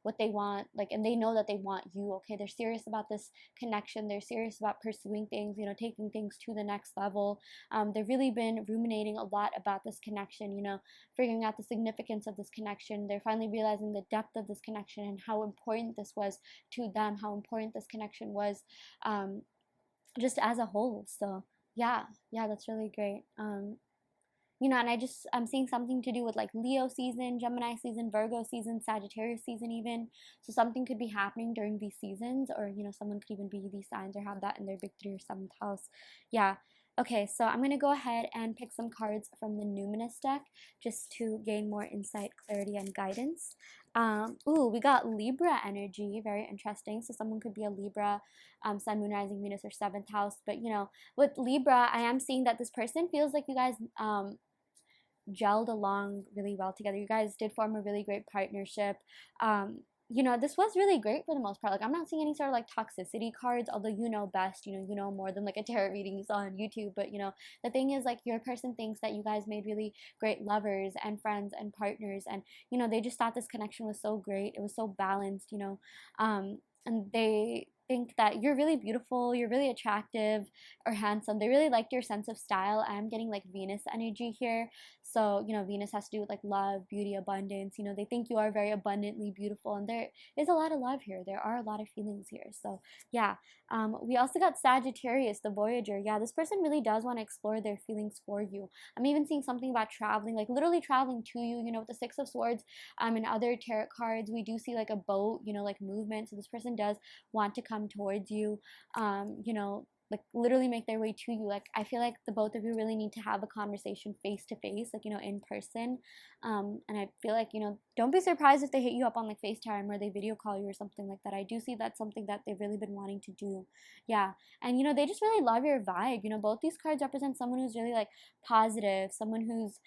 what they want, like, and they know that they want you. Okay, they're serious about this connection. They're serious about pursuing things, taking things to the next level. They've really been ruminating a lot about this connection, figuring out the significance of this connection. They're finally realizing the depth of this connection and how important this was to them, how important this connection was, just as a whole. So yeah, that's really great. And I'm seeing something to do with like Leo season, Gemini season, Virgo season, Sagittarius season even. So something could be happening during these seasons, or someone could even be these signs or have that in their big 3 or 7th house. Yeah. Okay, so I'm gonna go ahead and pick some cards from the Numinous deck just to gain more insight, clarity, and guidance. Ooh, we got Libra energy, very interesting. So someone could be a Libra, Sun, Moon, Rising, Venus, or 7th house. But with Libra, I am seeing that this person feels like you guys gelled along really well together. You guys did form a really great partnership. This was really great for the most part. Like, I'm not seeing any sort of like toxicity cards, although you know best, you know more than like a tarot reading you saw on YouTube. But the thing is, like, your person thinks that you guys made really great lovers and friends and partners, and they just thought this connection was so great. It was so balanced, and they think that you're really beautiful, you're really attractive or handsome. They really liked your sense of style. I'm getting like Venus energy here. So, Venus has to do with like love, beauty, abundance. They think you are very abundantly beautiful, and there is a lot of love here. There are a lot of feelings here. So, yeah. We also got Sagittarius, the Voyager. Yeah, this person really does want to explore their feelings for you. I'm even seeing something about traveling, like literally traveling to you, with the Six of Swords, and other tarot cards, we do see like a boat, like movement. So this person does want to come towards you, like literally make their way to you. Like, I feel like the both of you really need to have a conversation face to face, like, in person. And I feel like, don't be surprised if they hit you up on like FaceTime or they video call you or something like that. I do see that's something that they've really been wanting to do. Yeah. And they just really love your vibe. Both these cards represent someone who's really like positive, someone who's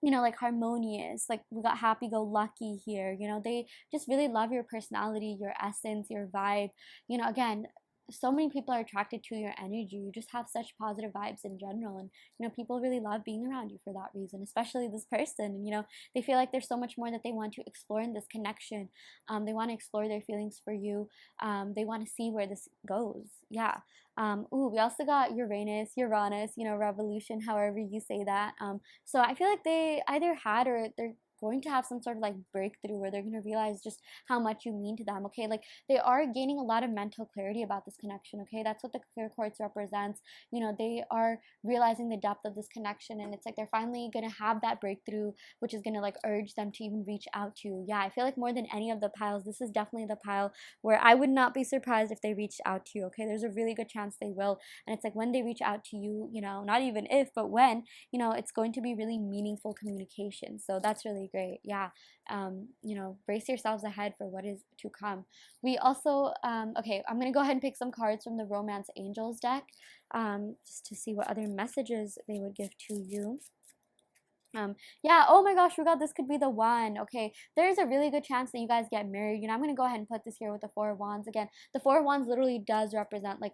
like harmonious. Like, we got happy go lucky here. They just really love your personality, your essence, your vibe. Again, so many people are attracted to your energy. You just have such positive vibes in general, and people really love being around you for that reason, especially this person. And they feel like there's so much more that they want to explore in this connection. They want to explore their feelings for you. They want to see where this goes. Yeah. Ooh, we also got Uranus, revolution, however you say that. So I feel like they either had or they're going to have some sort of like breakthrough where they're going to realize just how much you mean to them. Okay, like they are gaining a lot of mental clarity about this connection. Okay, that's what the clear quartz represents. They are realizing the depth of this connection, and it's like they're finally going to have that breakthrough, which is going to like urge them to even reach out to you. Yeah, I feel like more than any of the piles, this is definitely the pile where I would not be surprised if they reached out to you. Okay, there's a really good chance they will. And it's like when they reach out to you, not even if, but when, it's going to be really meaningful communication. So that's really great. Yeah. Brace yourselves ahead for what is to come. We also, okay, I'm going to go ahead and pick some cards from the Romance Angels deck, just to see what other messages they would give to you. Yeah, oh my gosh, forgot this could be the one. Okay, there's a really good chance that you guys get married. I'm gonna go ahead and put this here with the Four of Wands again. The Four of Wands literally does represent like,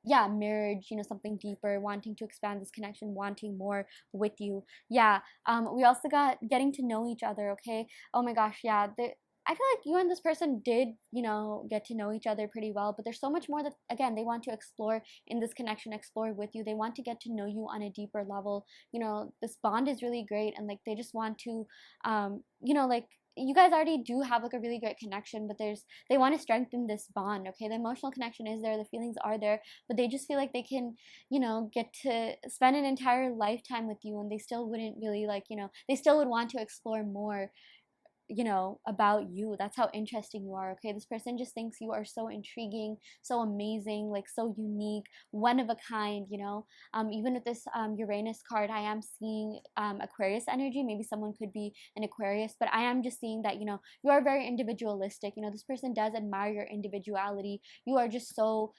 yeah, marriage, something deeper, wanting to expand this connection, wanting more with you. Yeah, we also got getting to know each other, okay? Oh my gosh, yeah, I feel like you and this person did, get to know each other pretty well, but there's so much more that, again, they want to explore in this connection, explore with you. They want to get to know you on a deeper level. This bond is really great, and like they just want to, like you guys already do have like a really great connection, but they want to strengthen this bond. Okay, the emotional connection is there, the feelings are there, but they just feel like they can, get to spend an entire lifetime with you, and they still wouldn't really like, they still would want to explore more, about you. That's how interesting you are. Okay, this person just thinks you are so intriguing, so amazing, like so unique, one of a kind. Even with this Uranus card, I am seeing Aquarius energy. Maybe someone could be an Aquarius, but I am just seeing that you are very individualistic. This person does admire your individuality. You are just so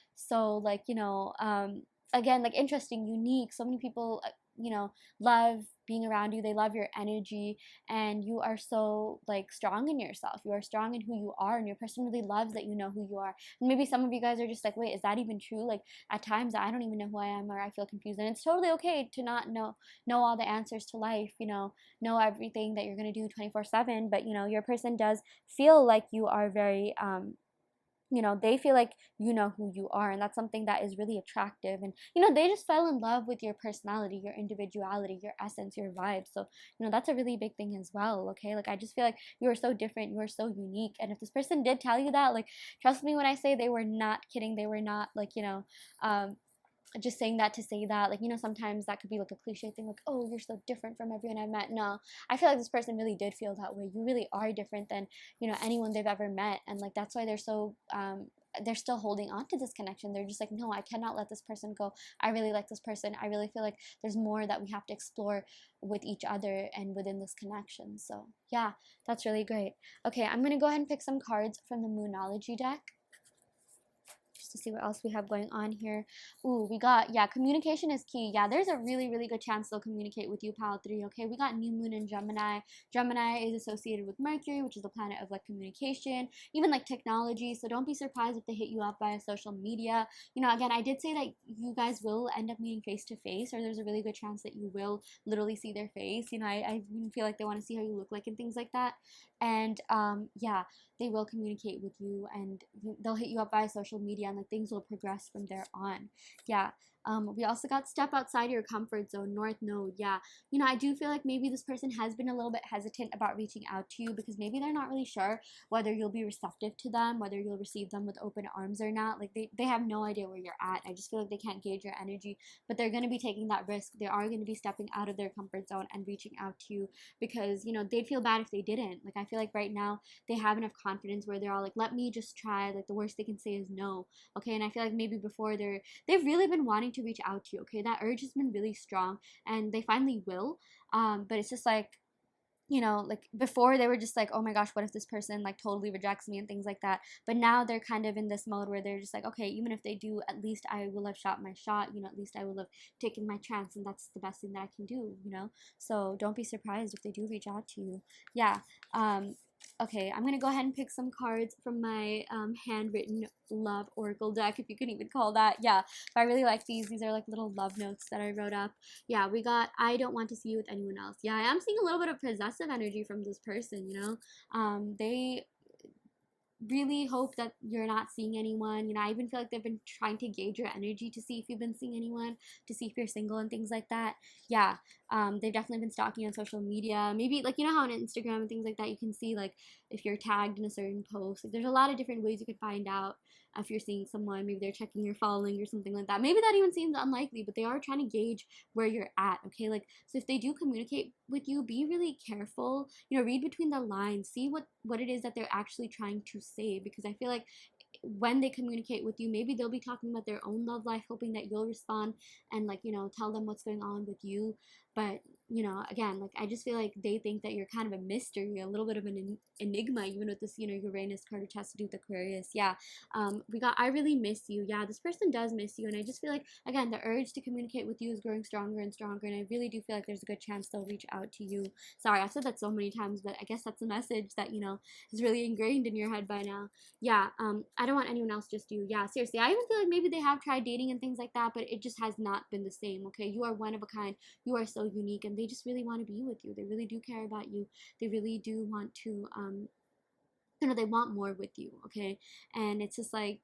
like again, like interesting, unique. So many people love being around you. They love your energy, and you are so like strong in yourself. You are strong in who you are, and your person really loves that you know who you are. And maybe some of you guys are just like, wait, is that even true? Like at times I don't even know who I am, or I feel confused, and it's totally okay to not know all the answers to life, know everything that you're going to do 24/7, but your person does feel like you are very they feel like you know who you are, and that's something that is really attractive. And they just fell in love with your personality, your individuality, your essence, your vibe. So that's a really big thing as well. Okay, like I just feel like you are so different, you are so unique. And if this person did tell you that, like trust me when I say they were not kidding. They were not like just saying that to say that. Like sometimes that could be like a cliche thing, like, oh, you're so different from everyone I met. No, I feel like this person really did feel that way. You really are different than anyone they've ever met, and like that's why they're so they're still holding on to this connection. They're just like, no, I cannot let this person go. I really like this person. I really feel like there's more that we have to explore with each other and within this connection. So yeah, that's really great. Okay, I'm gonna go ahead and pick some cards from the Moonology deck just to see what else we have going on here. Ooh, we got, yeah, communication is key. Yeah, there's a really, really good chance they'll communicate with you, pile 3, okay? We got new moon in Gemini. Gemini is associated with Mercury, which is the planet of like communication, even like technology. So don't be surprised if they hit you up via social media. Again, I did say that you guys will end up meeting face to face, or there's a really good chance that you will literally see their face. I feel like they want to see how you look like and things like that. And yeah, they will communicate with you, and they'll hit you up via social media, and like things will progress from there on. Yeah. We also got step outside your comfort zone, North Node. Yeah, I do feel like maybe this person has been a little bit hesitant about reaching out to you because maybe they're not really sure whether you'll be receptive to them, whether you'll receive them with open arms or not. Like they have no idea where you're at. I just feel like they can't gauge your energy, but they're going to be taking that risk. They are going to be stepping out of their comfort zone and reaching out to you because they'd feel bad if they didn't. Like I feel like right now they have enough confidence where they're all like, let me just try. Like the worst they can say is no. Okay, and I feel like maybe before they've really been wanting to reach out to you. Okay, that urge has been really strong, and they finally will. But it's just like like before they were just like, oh my gosh, what if this person like totally rejects me and things like that. But now they're kind of in this mode where they're just like, okay, even if they do, at least I will have shot my shot. At least I will have taken my chance, and that's the best thing that I can do. So don't be surprised if they do reach out to you. Yeah. Okay, I'm gonna go ahead and pick some cards from my handwritten love oracle deck, if you can even call that. Yeah, but I really like these. These are like little love notes that I wrote up. Yeah, we got I don't want to see you with anyone else. Yeah, I am seeing a little bit of possessive energy from this person, you know. They really hope that you're not seeing anyone. You know, I even feel like they've been trying to gauge your energy to see if you've been seeing anyone, to see if you're single and things like that. Yeah, they've definitely been stalking you on social media. Maybe like you know how on Instagram and things like that you can see like if you're tagged in a certain post. Like, there's a lot of different ways you can find out if you're seeing someone. Maybe they're checking your following or something like that. Maybe that even seems unlikely, but they are trying to gauge where you're at. Okay, like so if they do communicate with you, be really careful. You know, read between the lines, see what it is that they're actually trying to say, because I feel like when they communicate with you, maybe they'll be talking about their own love life, hoping that you'll respond and like, you know, tell them what's going on with you. But you know, again, like I just feel like they think that you're kind of a mystery, a little bit of an enigma, even with this, you know, Uranus card, which has to do with Aquarius. Yeah, we got I really miss you. Yeah, this person does miss you, and I just feel like again the urge to communicate with you is growing stronger and stronger, and I really do feel like there's a good chance they'll reach out to you. Sorry, I've said that so many times, but I guess that's a message that you know is really ingrained in your head by now. Yeah, I don't want anyone else, just you. Yeah, seriously, I even feel like maybe they have tried dating and things like that, but it just has not been the same. Okay, you are one of a kind, you are so unique, and they just really want to be with you. They really do care about you. They really do want to you know, they want more with you. Okay, and it's just like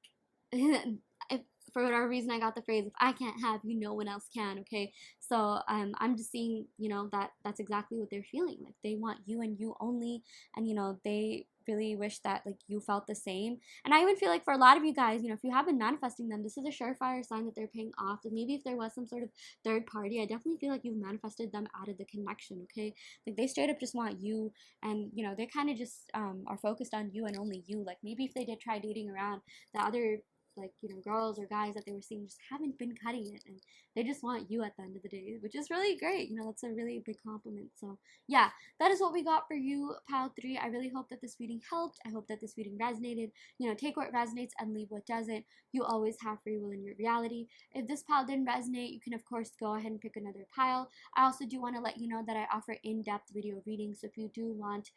if for whatever reason I got the phrase, if I can't have you, no one else can. Okay, so I'm just seeing, you know, that that's exactly what they're feeling. Like they want you and you only, and you know they really wish that like you felt the same. And I even feel like for a lot of you guys, you know, if you have been manifesting them, this is a surefire sign that they're paying off. Like maybe if there was some sort of third party, I definitely feel like you've manifested them out of the connection. Okay, like they straight up just want you, and you know they kind of just are focused on you and only you. Like maybe if they did try dating around, the other like you know girls or guys that they were seeing just haven't been cutting it, and they just want you at the end of the day, which is really great. You know, that's a really big compliment. So yeah, that is what we got for you, pile 3. I really hope that this reading helped. I hope that this reading resonated. You know, take what resonates and leave what doesn't. You always have free will in your reality. If this pile didn't resonate, you can of course go ahead and pick another pile. I also do want to let you know that I offer in-depth video readings, so if you do want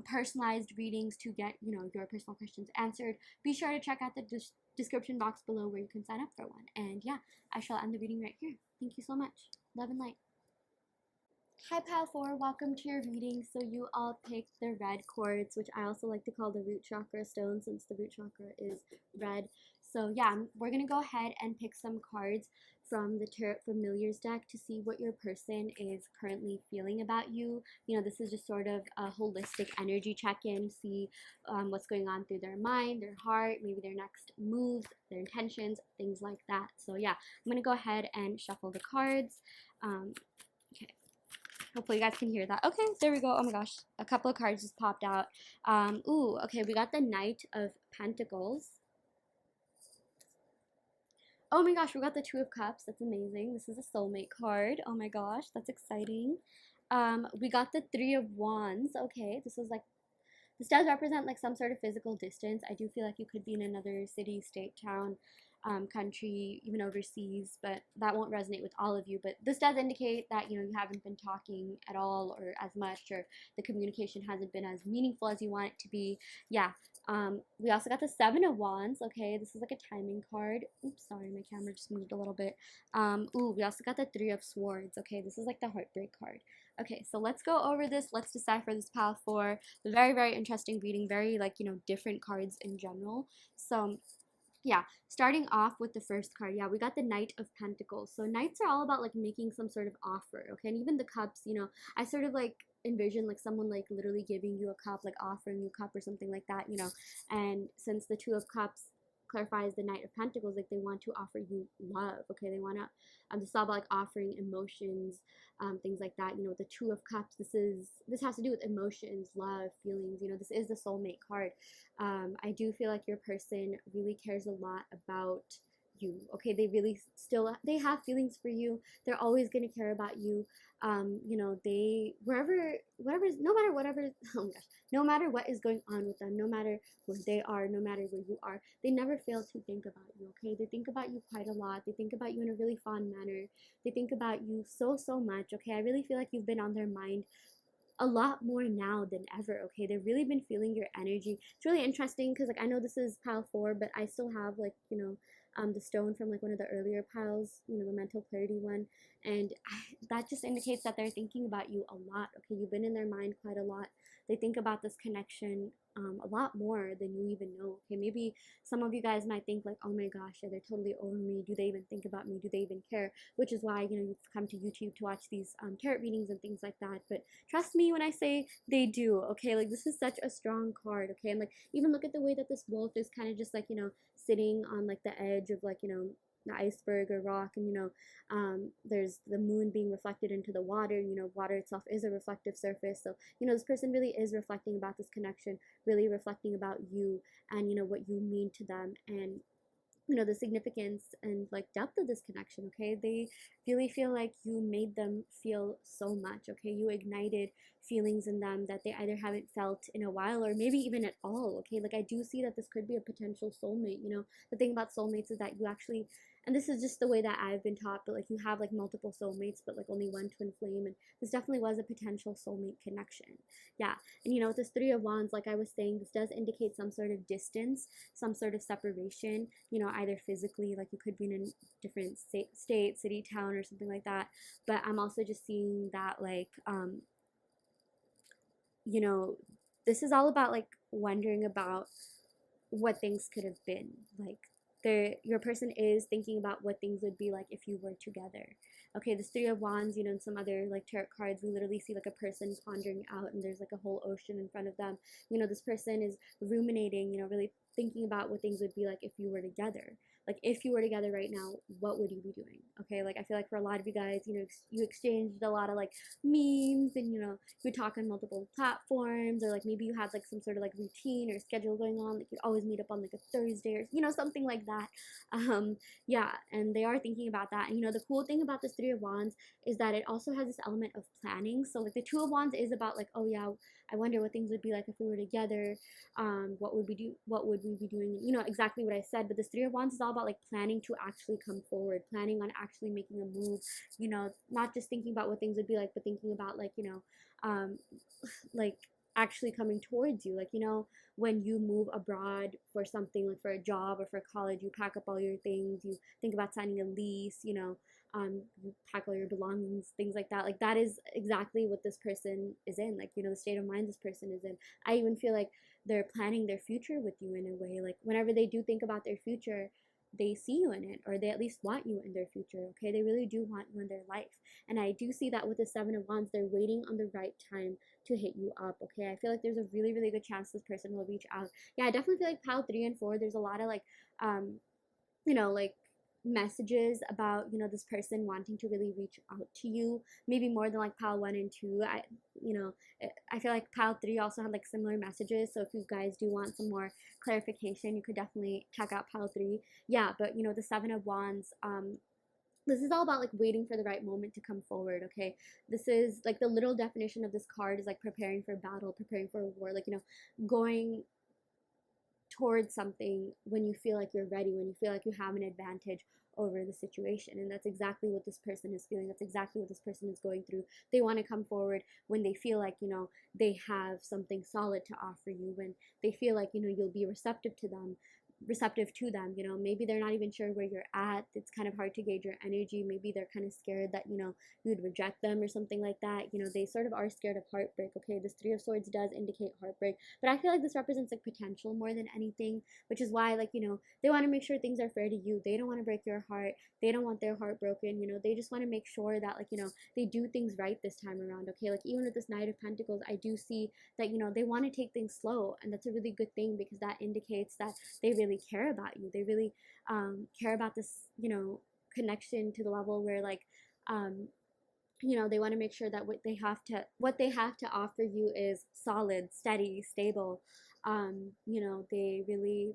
personalized readings to get, you know, your personal questions answered, be sure to check out the description box below where you can sign up for one. And yeah, I shall end the reading right here. Thank you so much. Love and light. Hi Pile 4, welcome to your reading. So you all picked the red quartz, which I also like to call the root chakra stone since the root chakra is red. So yeah, we're going to go ahead and pick some cards from the Tarot Familiars deck to see what your person is currently feeling about you. You know, this is just sort of a holistic energy check-in, see what's going on through their mind, their heart, maybe their next moves, their intentions, things like that. So yeah, I'm going to go ahead and shuffle the cards. Okay. Hopefully you guys can hear that. Okay, there we go. Oh my gosh, a couple of cards just popped out. Ooh, okay, we got the Knight of Pentacles. Oh my gosh, we got the Two of Cups. That's amazing. This is a soulmate card. Oh my gosh, that's exciting. We got the Three of Wands. Okay, this is like, this does represent like some sort of physical distance. I do feel like you could be in another city, state, town, country, even overseas, but that won't resonate with all of you. But this does indicate that, you know, you haven't been talking at all or as much, or the communication hasn't been as meaningful as you want it to be. Yeah. We also got the Seven of Wands. Okay, this is like a timing card. Oops, sorry, my camera just moved a little bit. Ooh, we also got the Three of Swords. Okay, this is like the heartbreak card. Okay, so let's go over this. Let's decipher this pile 4. The very, very interesting reading. Very, like, you know, different cards in general. So yeah, starting off with the first card, yeah, we got the Knight of Pentacles. So knights are all about like making some sort of offer, okay? And even the cups, you know, I sort of like envision like someone like literally giving you a cup, like offering you a cup or something like that, you know. And since the Two of Cups clarifies the Knight of Pentacles, like they want to offer you love, okay? They want to this is all about like offering emotions, things like that. You know, with the Two of Cups, this has to do with emotions, love, feelings. You know, this is the soulmate card. I do feel like your person really cares a lot about you. Okay, they really still they have feelings for you. They're always gonna care about you. You know, they no matter whatever oh my gosh, no matter what is going on with them, no matter where they are, no matter where you are, they never fail to think about you. Okay, they think about you quite a lot. They think about you in a really fond manner. They think about you so much. Okay, I really feel like you've been on their mind a lot more now than ever. Okay, they've really been feeling your energy. It's really interesting because like I know this is pile 4, but I still have like the stone from like one of the earlier piles, the mental clarity one, and that just indicates that they're thinking about you a lot. Okay, you've been in their mind quite a lot. They think about this connection a lot more than you even know. Okay, maybe some of you guys might think like, oh my gosh, yeah, they're totally over me. Do they even think about me? Do they even care? Which is why you've come to YouTube to watch these tarot readings and things like that. But trust me when I say they do. Okay, like this is such a strong card. Okay, and like even look at the way that this wolf is kind of just like sitting on like the edge of like the iceberg or rock, and there's the moon being reflected into the water. Water itself is a reflective surface, so this person really is reflecting about this connection, really reflecting about you and what you mean to them, and the significance and like depth of this connection. Okay, they really feel like you made them feel so much. Okay, you ignited feelings in them that they either haven't felt in a while or maybe even at all. Okay, like I do see that this could be a potential soulmate. The thing about soulmates is that you actually, and this is just the way that I've been taught, but like you have like multiple soulmates but like only one twin flame, and this definitely was a potential soulmate connection. Yeah. And with this 3 of Wands, like I was saying, this does indicate some sort of distance, some sort of separation, either physically, like you could be in a different state, city, town, or something like that. But I'm also just seeing that, like, you know, this is all about like wondering about what things could have been. Like, your person is thinking about what things would be like if you were together. Okay, this 3 of Wands, in some other like tarot cards, we literally see like a person pondering out and there's like a whole ocean in front of them. This person is ruminating, really thinking about what things would be like if you were together. Like if you were together right now, what would you be doing? Okay, like I feel like for a lot of you guys, you exchanged a lot of like memes, and you talk on multiple platforms, or like maybe you had like some sort of like routine or schedule going on, like you'd always meet up on like a Thursday or something like that. Yeah, and they are thinking about that. And the cool thing about this 3 of Wands is that it also has this element of planning. So like the 2 of Wands is about like, oh yeah, I wonder what things would be like if we were together. What would we do? What would we be doing? Exactly what I said. But this 3 of Wands is all about like planning to actually come forward, planning on actually making a move. Not just thinking about what things would be like, but thinking about like um, like actually coming towards you. Like when you move abroad for something, like for a job or for college, you pack up all your things. You think about signing a lease. You pack all your belongings, things like that. Like that is exactly what this person is in. Like the state of mind this person is in. I even feel like they're planning their future with you in a way. Like whenever they do think about their future, they see you in it, or they at least want you in their future. Okay, they really do want you in their life. And I do see that with the 7 of Wands, they're waiting on the right time to hit you up. Okay, I feel like there's a really, really good chance this person will reach out. Yeah, I definitely feel like pile 3 and 4, there's a lot of like like messages about this person wanting to really reach out to you, maybe more than like pile 1 and 2. You know I feel like pile 3 also had like similar messages, so if you guys do want some more clarification, you could definitely check out pile 3. Yeah, but the 7 of Wands, this is all about like waiting for the right moment to come forward. Okay, this is like the literal definition of this card is like preparing for battle, preparing for a war, like going towards something when you feel like you're ready, when you feel like you have an advantage over the situation. And that's exactly what this person is feeling. That's exactly what this person is going through. They want to come forward when they feel like, they have something solid to offer you, when they feel like, you'll be receptive to them. Maybe they're not even sure where you're at. It's kind of hard to gauge your energy. Maybe they're kind of scared that you'd reject them or something like that. They sort of are scared of heartbreak. Okay, this 3 of Swords does indicate heartbreak, but I feel like this represents like potential more than anything, which is why like they want to make sure things are fair to you. They don't want to break your heart. They don't want their heart broken. They just want to make sure that like they do things right this time around. Okay, like even with this Knight of Pentacles, I do see that they want to take things slow, and that's a really good thing because that indicates that they really care about you. They really care about this connection to the level where like they want to make sure that what they have to offer you is solid, steady, stable. They really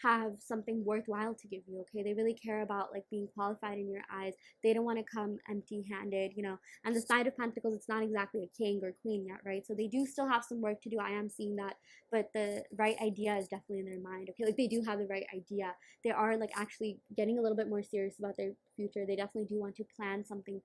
have something worthwhile to give you. Okay, they really care about like being qualified in your eyes. They don't want to come empty handed. And the Side of Pentacles, it's not exactly a king or queen yet, right? So they do still have some work to do. I am seeing that, but the right idea is definitely in their mind. Okay, like they do have the right idea. They are like actually getting a little bit more serious about their future. They definitely do want to plan something,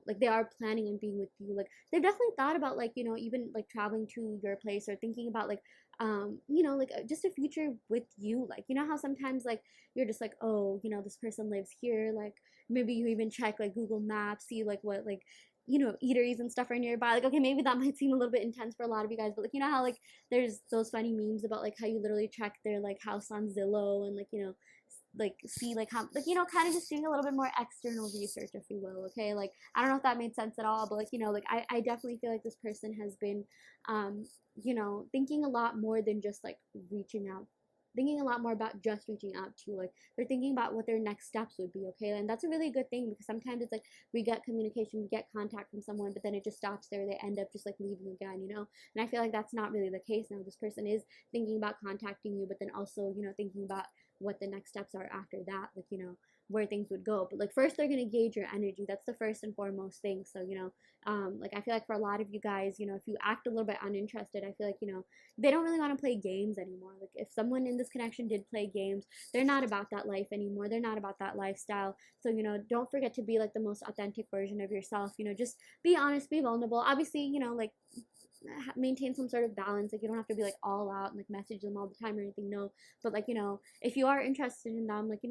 like they are planning on being with you. Like they've definitely thought about like, even like traveling to your place or thinking about like like just a future with you. Like, how sometimes like you're just like, oh, this person lives here. Like maybe you even check like Google Maps, see like what like eateries and stuff are nearby. Like, okay, maybe that might seem a little bit intense for a lot of you guys, but like, how like there's those funny memes about like how you literally check their like house on Zillow and like, like see like how like kind of just doing a little bit more external research, if you will. Okay, like I don't know if that made sense at all, but like like I definitely feel like this person has been thinking a lot more than just like reaching out, thinking a lot more about just reaching out to you. Like they're thinking about what their next steps would be. Okay, and that's a really good thing, because sometimes it's like we get communication, we get contact from someone, but then it just stops there. They end up just like leaving again, and I feel like that's not really the case now. This person is thinking about contacting you, but then also thinking about what the next steps are after that, like where things would go. But like first they're going to gauge your energy. That's the first and foremost thing. So like I feel like for a lot of you guys, if you act a little bit uninterested, I feel like they don't really want to play games anymore. Like if someone in this connection did play games, they're not about that life anymore. They're not about that lifestyle. So don't forget to be like the most authentic version of yourself. Just be honest, be vulnerable. Obviously, like maintain some sort of balance. Like you don't have to be like all out and like message them all the time or anything, no. But like if you are interested in them, like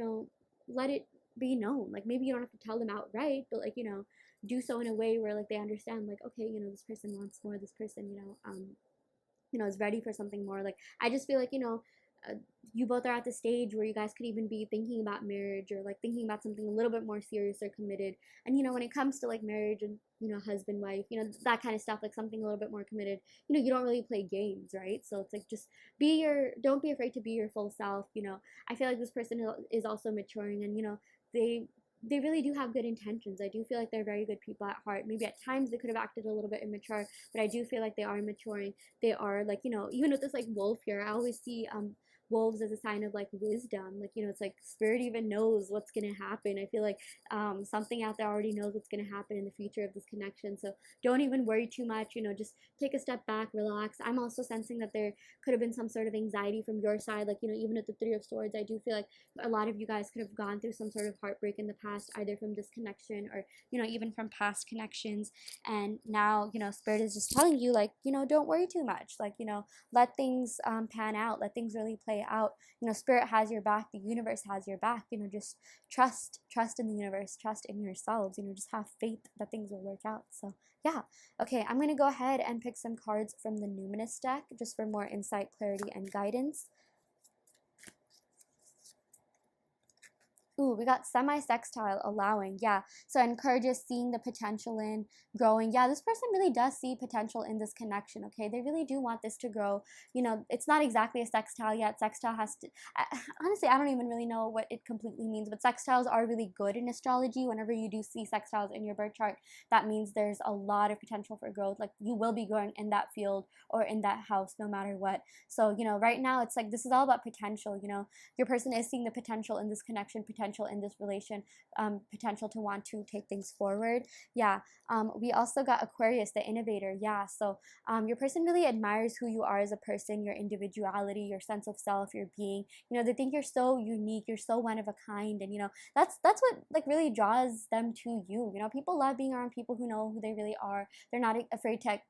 let it be known. Like maybe you don't have to tell them outright, but like do so in a way where like they understand, like okay, this person wants more, this person is ready for something more. Like I just feel like uh, you both are at the stage where you guys could even be thinking about marriage, or like thinking about something a little bit more serious or committed. And when it comes to like marriage and husband wife, that kind of stuff, like something a little bit more committed, you don't really play games, right? So it's like just don't be afraid to be your full self. I feel like this person is also maturing, and they really do have good intentions. I do feel like they're very good people at heart. Maybe at times they could have acted a little bit immature, but I do feel like they are maturing. They are like, even with this like wolf here, I always see wolves as a sign of like wisdom. Like it's like spirit even knows what's gonna happen. I feel like something out there already knows what's gonna happen in the future of this connection. So don't even worry too much. Just take a step back, relax. I'm also sensing that there could have been some sort of anxiety from your side. Like even at the Three of Swords, I do feel like a lot of you guys could have gone through some sort of heartbreak in the past, either from this connection or even from past connections. And now spirit is just telling you, like don't worry too much. Like let things pan out, let things really play out. Spirit has your back, the universe has your back. Just trust in the universe, trust in yourselves. Just have faith that things will work out. So yeah, okay, I'm gonna go ahead and pick some cards from the Numinous deck just for more insight, clarity, and guidance. Ooh, we got semi-sextile, allowing. Yeah, so encourages seeing the potential in growing. Yeah, this person really does see potential in this connection, okay? They really do want this to grow. It's not exactly a sextile yet. Sextile has to, honestly, I don't even really know what it completely means, but sextiles are really good in astrology. Whenever you do see sextiles in your birth chart, that means there's a lot of potential for growth. Like you will be growing in that field or in that house no matter what. So, right now it's like this is all about potential. Your person is seeing the potential in this connection, potential in this relation, potential to want to take things forward. Yeah. We also got Aquarius, the innovator. Yeah. So your person really admires who you are as a person, your individuality, your sense of self, your being. They think you're so unique, you're so one of a kind, and that's what like really draws them to you. People love being around people who know who they really are. They're not afraid to,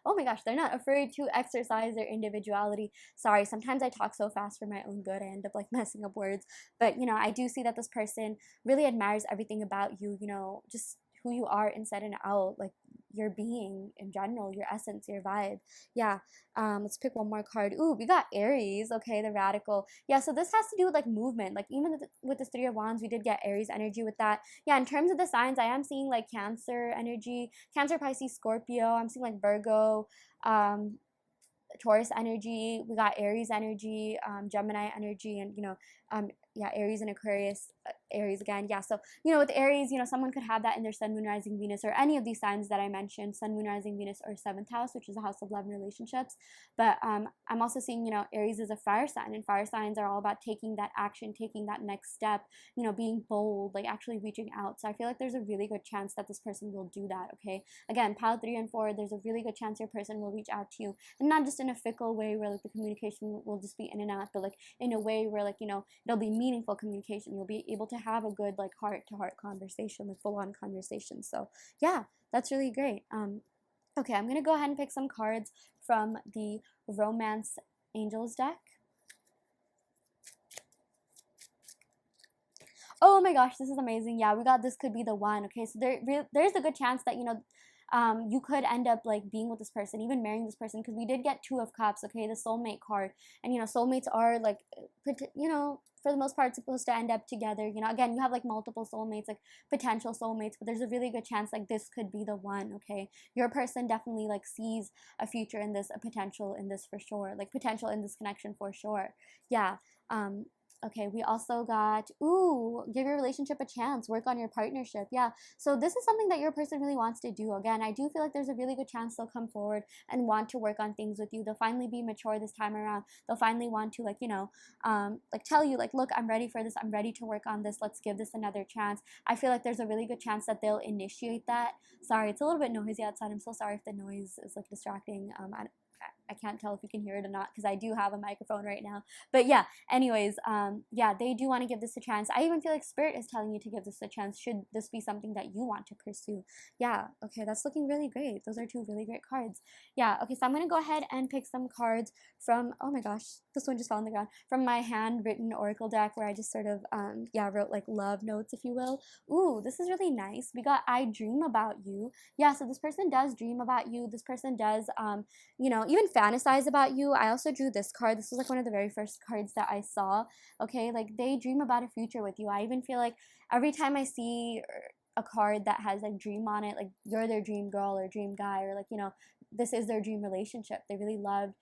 oh my gosh, they're not afraid to exercise their individuality. Sorry, sometimes I talk so fast for my own good, I end up like messing up words. But I do see that this person really admires everything about you, just who you are inside and out, like your being in general, your essence, your vibe. Yeah. Let's pick one more card. Ooh, we got Aries. Okay, the radical. Yeah, so this has to do with like movement. Like even with the Three of Wands, we did get Aries energy with that. Yeah, in terms of the signs, I am seeing like Cancer energy, Cancer, Pisces, Scorpio. I'm seeing like Virgo, Taurus energy. We got Aries energy, Gemini energy, and yeah, Aries and Aquarius, Aries again. Yeah, so with Aries, someone could have that in their Sun, Moon, Rising, Venus, or any of these signs that I mentioned: Sun, Moon, Rising, Venus, or seventh house, which is the house of love and relationships. But I'm also seeing Aries is a fire sign, and fire signs are all about taking that action, taking that next step, being bold, like actually reaching out. So I feel like there's a really good chance that this person will do that. Okay, again, pile 3 and 4, there's a really good chance your person will reach out to you, and not just in a fickle way where like the communication will just be in and out, but like in a way where like it'll be meaningful communication. You'll be able to have a good like heart-to-heart conversation, like full-on conversation. So yeah, that's really great. Okay, I'm gonna go ahead and pick some cards from the Romance Angels deck. Oh my gosh, this is amazing. Yeah, we got this could be the one. Okay, so there's a good chance that, you could end up like being with this person, even marrying this person, because we did get Two of Cups, okay, the soulmate card. And, soulmates are like, for the most part, supposed to end up together. Again, you have like multiple soulmates, like potential soulmates, but there's a really good chance like this could be the one, okay? Your person definitely like sees a future in this, a potential in this for sure, like potential in this connection for sure. Yeah. Okay, we also got, ooh, give your relationship a chance, work on your partnership. Yeah, so this is something that your person really wants to do. Again, I do feel like there's a really good chance they'll come forward and want to work on things with you. They'll finally be mature this time around. They'll finally want to, like, like tell you, like, look, I'm ready for this. I'm ready to work on this. Let's give this another chance. I feel like there's a really good chance that they'll initiate that. Sorry, it's a little bit noisy outside. I'm so sorry if the noise is, like, distracting. I can't tell if you can hear it or not because I do have a microphone right now. But yeah, anyways, yeah, they do want to give this a chance. I even feel like Spirit is telling you to give this a chance should this be something that you want to pursue. Yeah, okay, that's looking really great. Those are two really great cards. Yeah, okay, so I'm going to go ahead and pick some cards from, oh my gosh, this one just fell on the ground, from my handwritten oracle deck where I just sort of, yeah, wrote like love notes, if you will. Ooh, this is really nice. We got I dream about you. Yeah, so this person does dream about you. This person does, even fantasize about you. I also drew this card. This was like one of the very first cards that I saw. Okay, like they dream about a future with you. I even feel like every time I see a card that has like dream on it, like you're their dream girl or dream guy, or like, this is their dream relationship. They really loved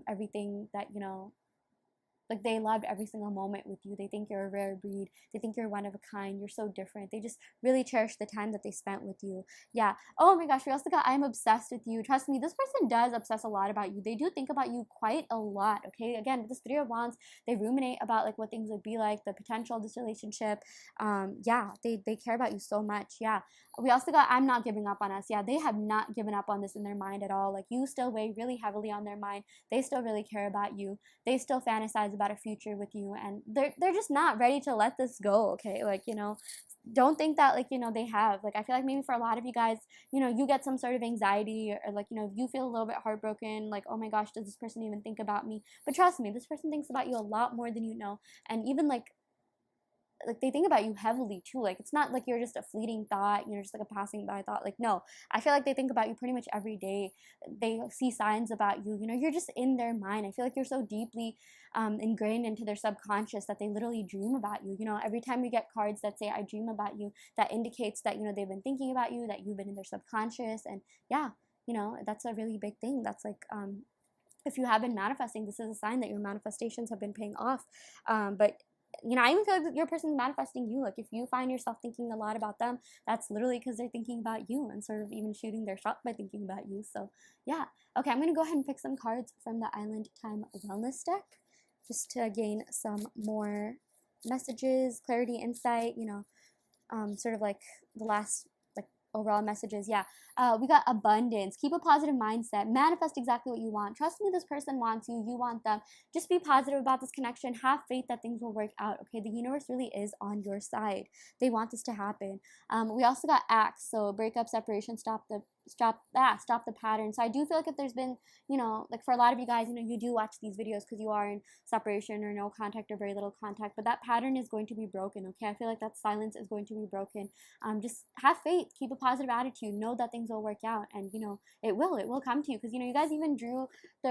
everything that, like they loved every single moment with you. They think you're a rare breed. They think you're one of a kind. You're so different. They just really cherish the time that they spent with you. Yeah. Oh my gosh, we also got I'm obsessed with you. Trust me, this person does obsess a lot about you. They do think about you quite a lot, okay? Again, with this Three of Wands, they ruminate about like what things would be like, the potential of this relationship. Yeah, they care about you so much. Yeah. We also got I'm not giving up on us. Yeah, they have not given up on this in their mind at all. Like you still weigh really heavily on their mind. They still really care about you. They still fantasize about a future with you, and they're just not ready to let this go, okay? Like, don't think that like, they have. Like I feel like maybe for a lot of you guys, you get some sort of anxiety, or like, if you feel a little bit heartbroken, like, oh my gosh, does this person even think about me? But trust me, this person thinks about you a lot more than you know. And even like they think about you heavily too. Like it's not like you're just a fleeting thought, just like a passing by thought. Like no, I feel like they think about you pretty much every day. They see signs about you. You're just in their mind. I feel like you're so deeply ingrained into their subconscious that they literally dream about you. Every time you get cards that say I dream about you, that indicates that they've been thinking about you, that you've been in their subconscious. And yeah, that's a really big thing. That's like if you have been manifesting, this is a sign that your manifestations have been paying off. But I even feel like your person's manifesting you. Like if you find yourself thinking a lot about them, that's literally because they're thinking about you and sort of even shooting their shot by thinking about you. So yeah. Okay, I'm gonna go ahead and pick some cards from the Island Time Wellness deck just to gain some more messages, clarity, insight, sort of like the last like overall messages. Yeah. We got abundance. Keep a positive mindset. Manifest exactly what you want. Trust me, this person wants you. You want them. Just be positive about this connection. Have faith that things will work out. Okay, the universe really is on your side. They want this to happen. We also got acts. So breakup, separation, stop the pattern. So I do feel like if there's been, like for a lot of you guys, you do watch these videos because you are in separation or no contact or very little contact, but that pattern is going to be broken. Okay, I feel like that silence is going to be broken. Just have faith. Keep a positive attitude. Know that things will work out, and it will come to you, because you guys even drew the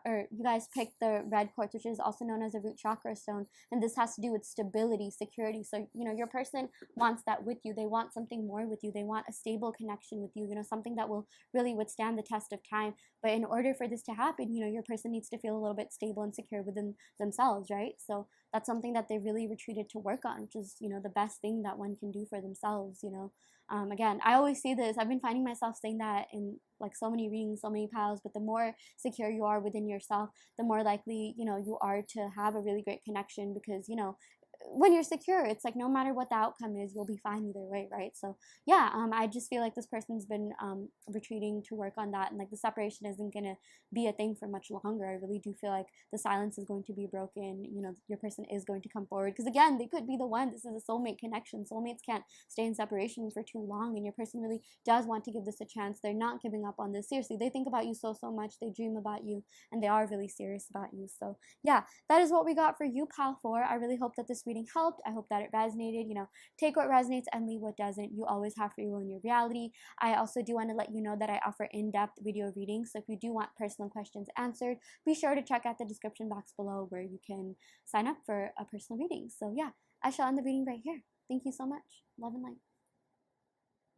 or you guys picked the red quartz, which is also known as a root chakra stone, and this has to do with stability, security. So your person wants that with you. They want something more with you. They want a stable connection with you, something that will really withstand the test of time. But in order for this to happen, your person needs to feel a little bit stable and secure within themselves, right? So that's something that they really retreated to work on, which is the best thing that one can do for themselves. Again, I always say this. I've been finding myself saying that in like so many readings, so many piles. But the more secure you are within yourself, the more likely you are to have a really great connection, because when you're secure, it's like no matter what the outcome is, you'll be fine either way, right? So yeah, I just feel like this person's been retreating to work on that, and like the separation isn't gonna be a thing for much longer. I really do feel like the silence is going to be broken. You know, your person is going to come forward, because again, they could be the one. This is a soulmate connection. Soulmates can't stay in separation for too long, and your person really does want to give this a chance. They're not giving up on this. Seriously, they think about you so much. They dream about you, and they are really serious about you. So yeah, that is what we got for you, pal 4. I really hope that this reading helped. I hope that it resonated. You know, take what resonates and leave what doesn't. You always have free will in your reality. I also do want to let you know that I offer in-depth video readings. So if you do want personal questions answered, be sure to check out the description box below where you can sign up for a personal reading. So yeah, I shall end the reading right here. Thank you so much. Love and light.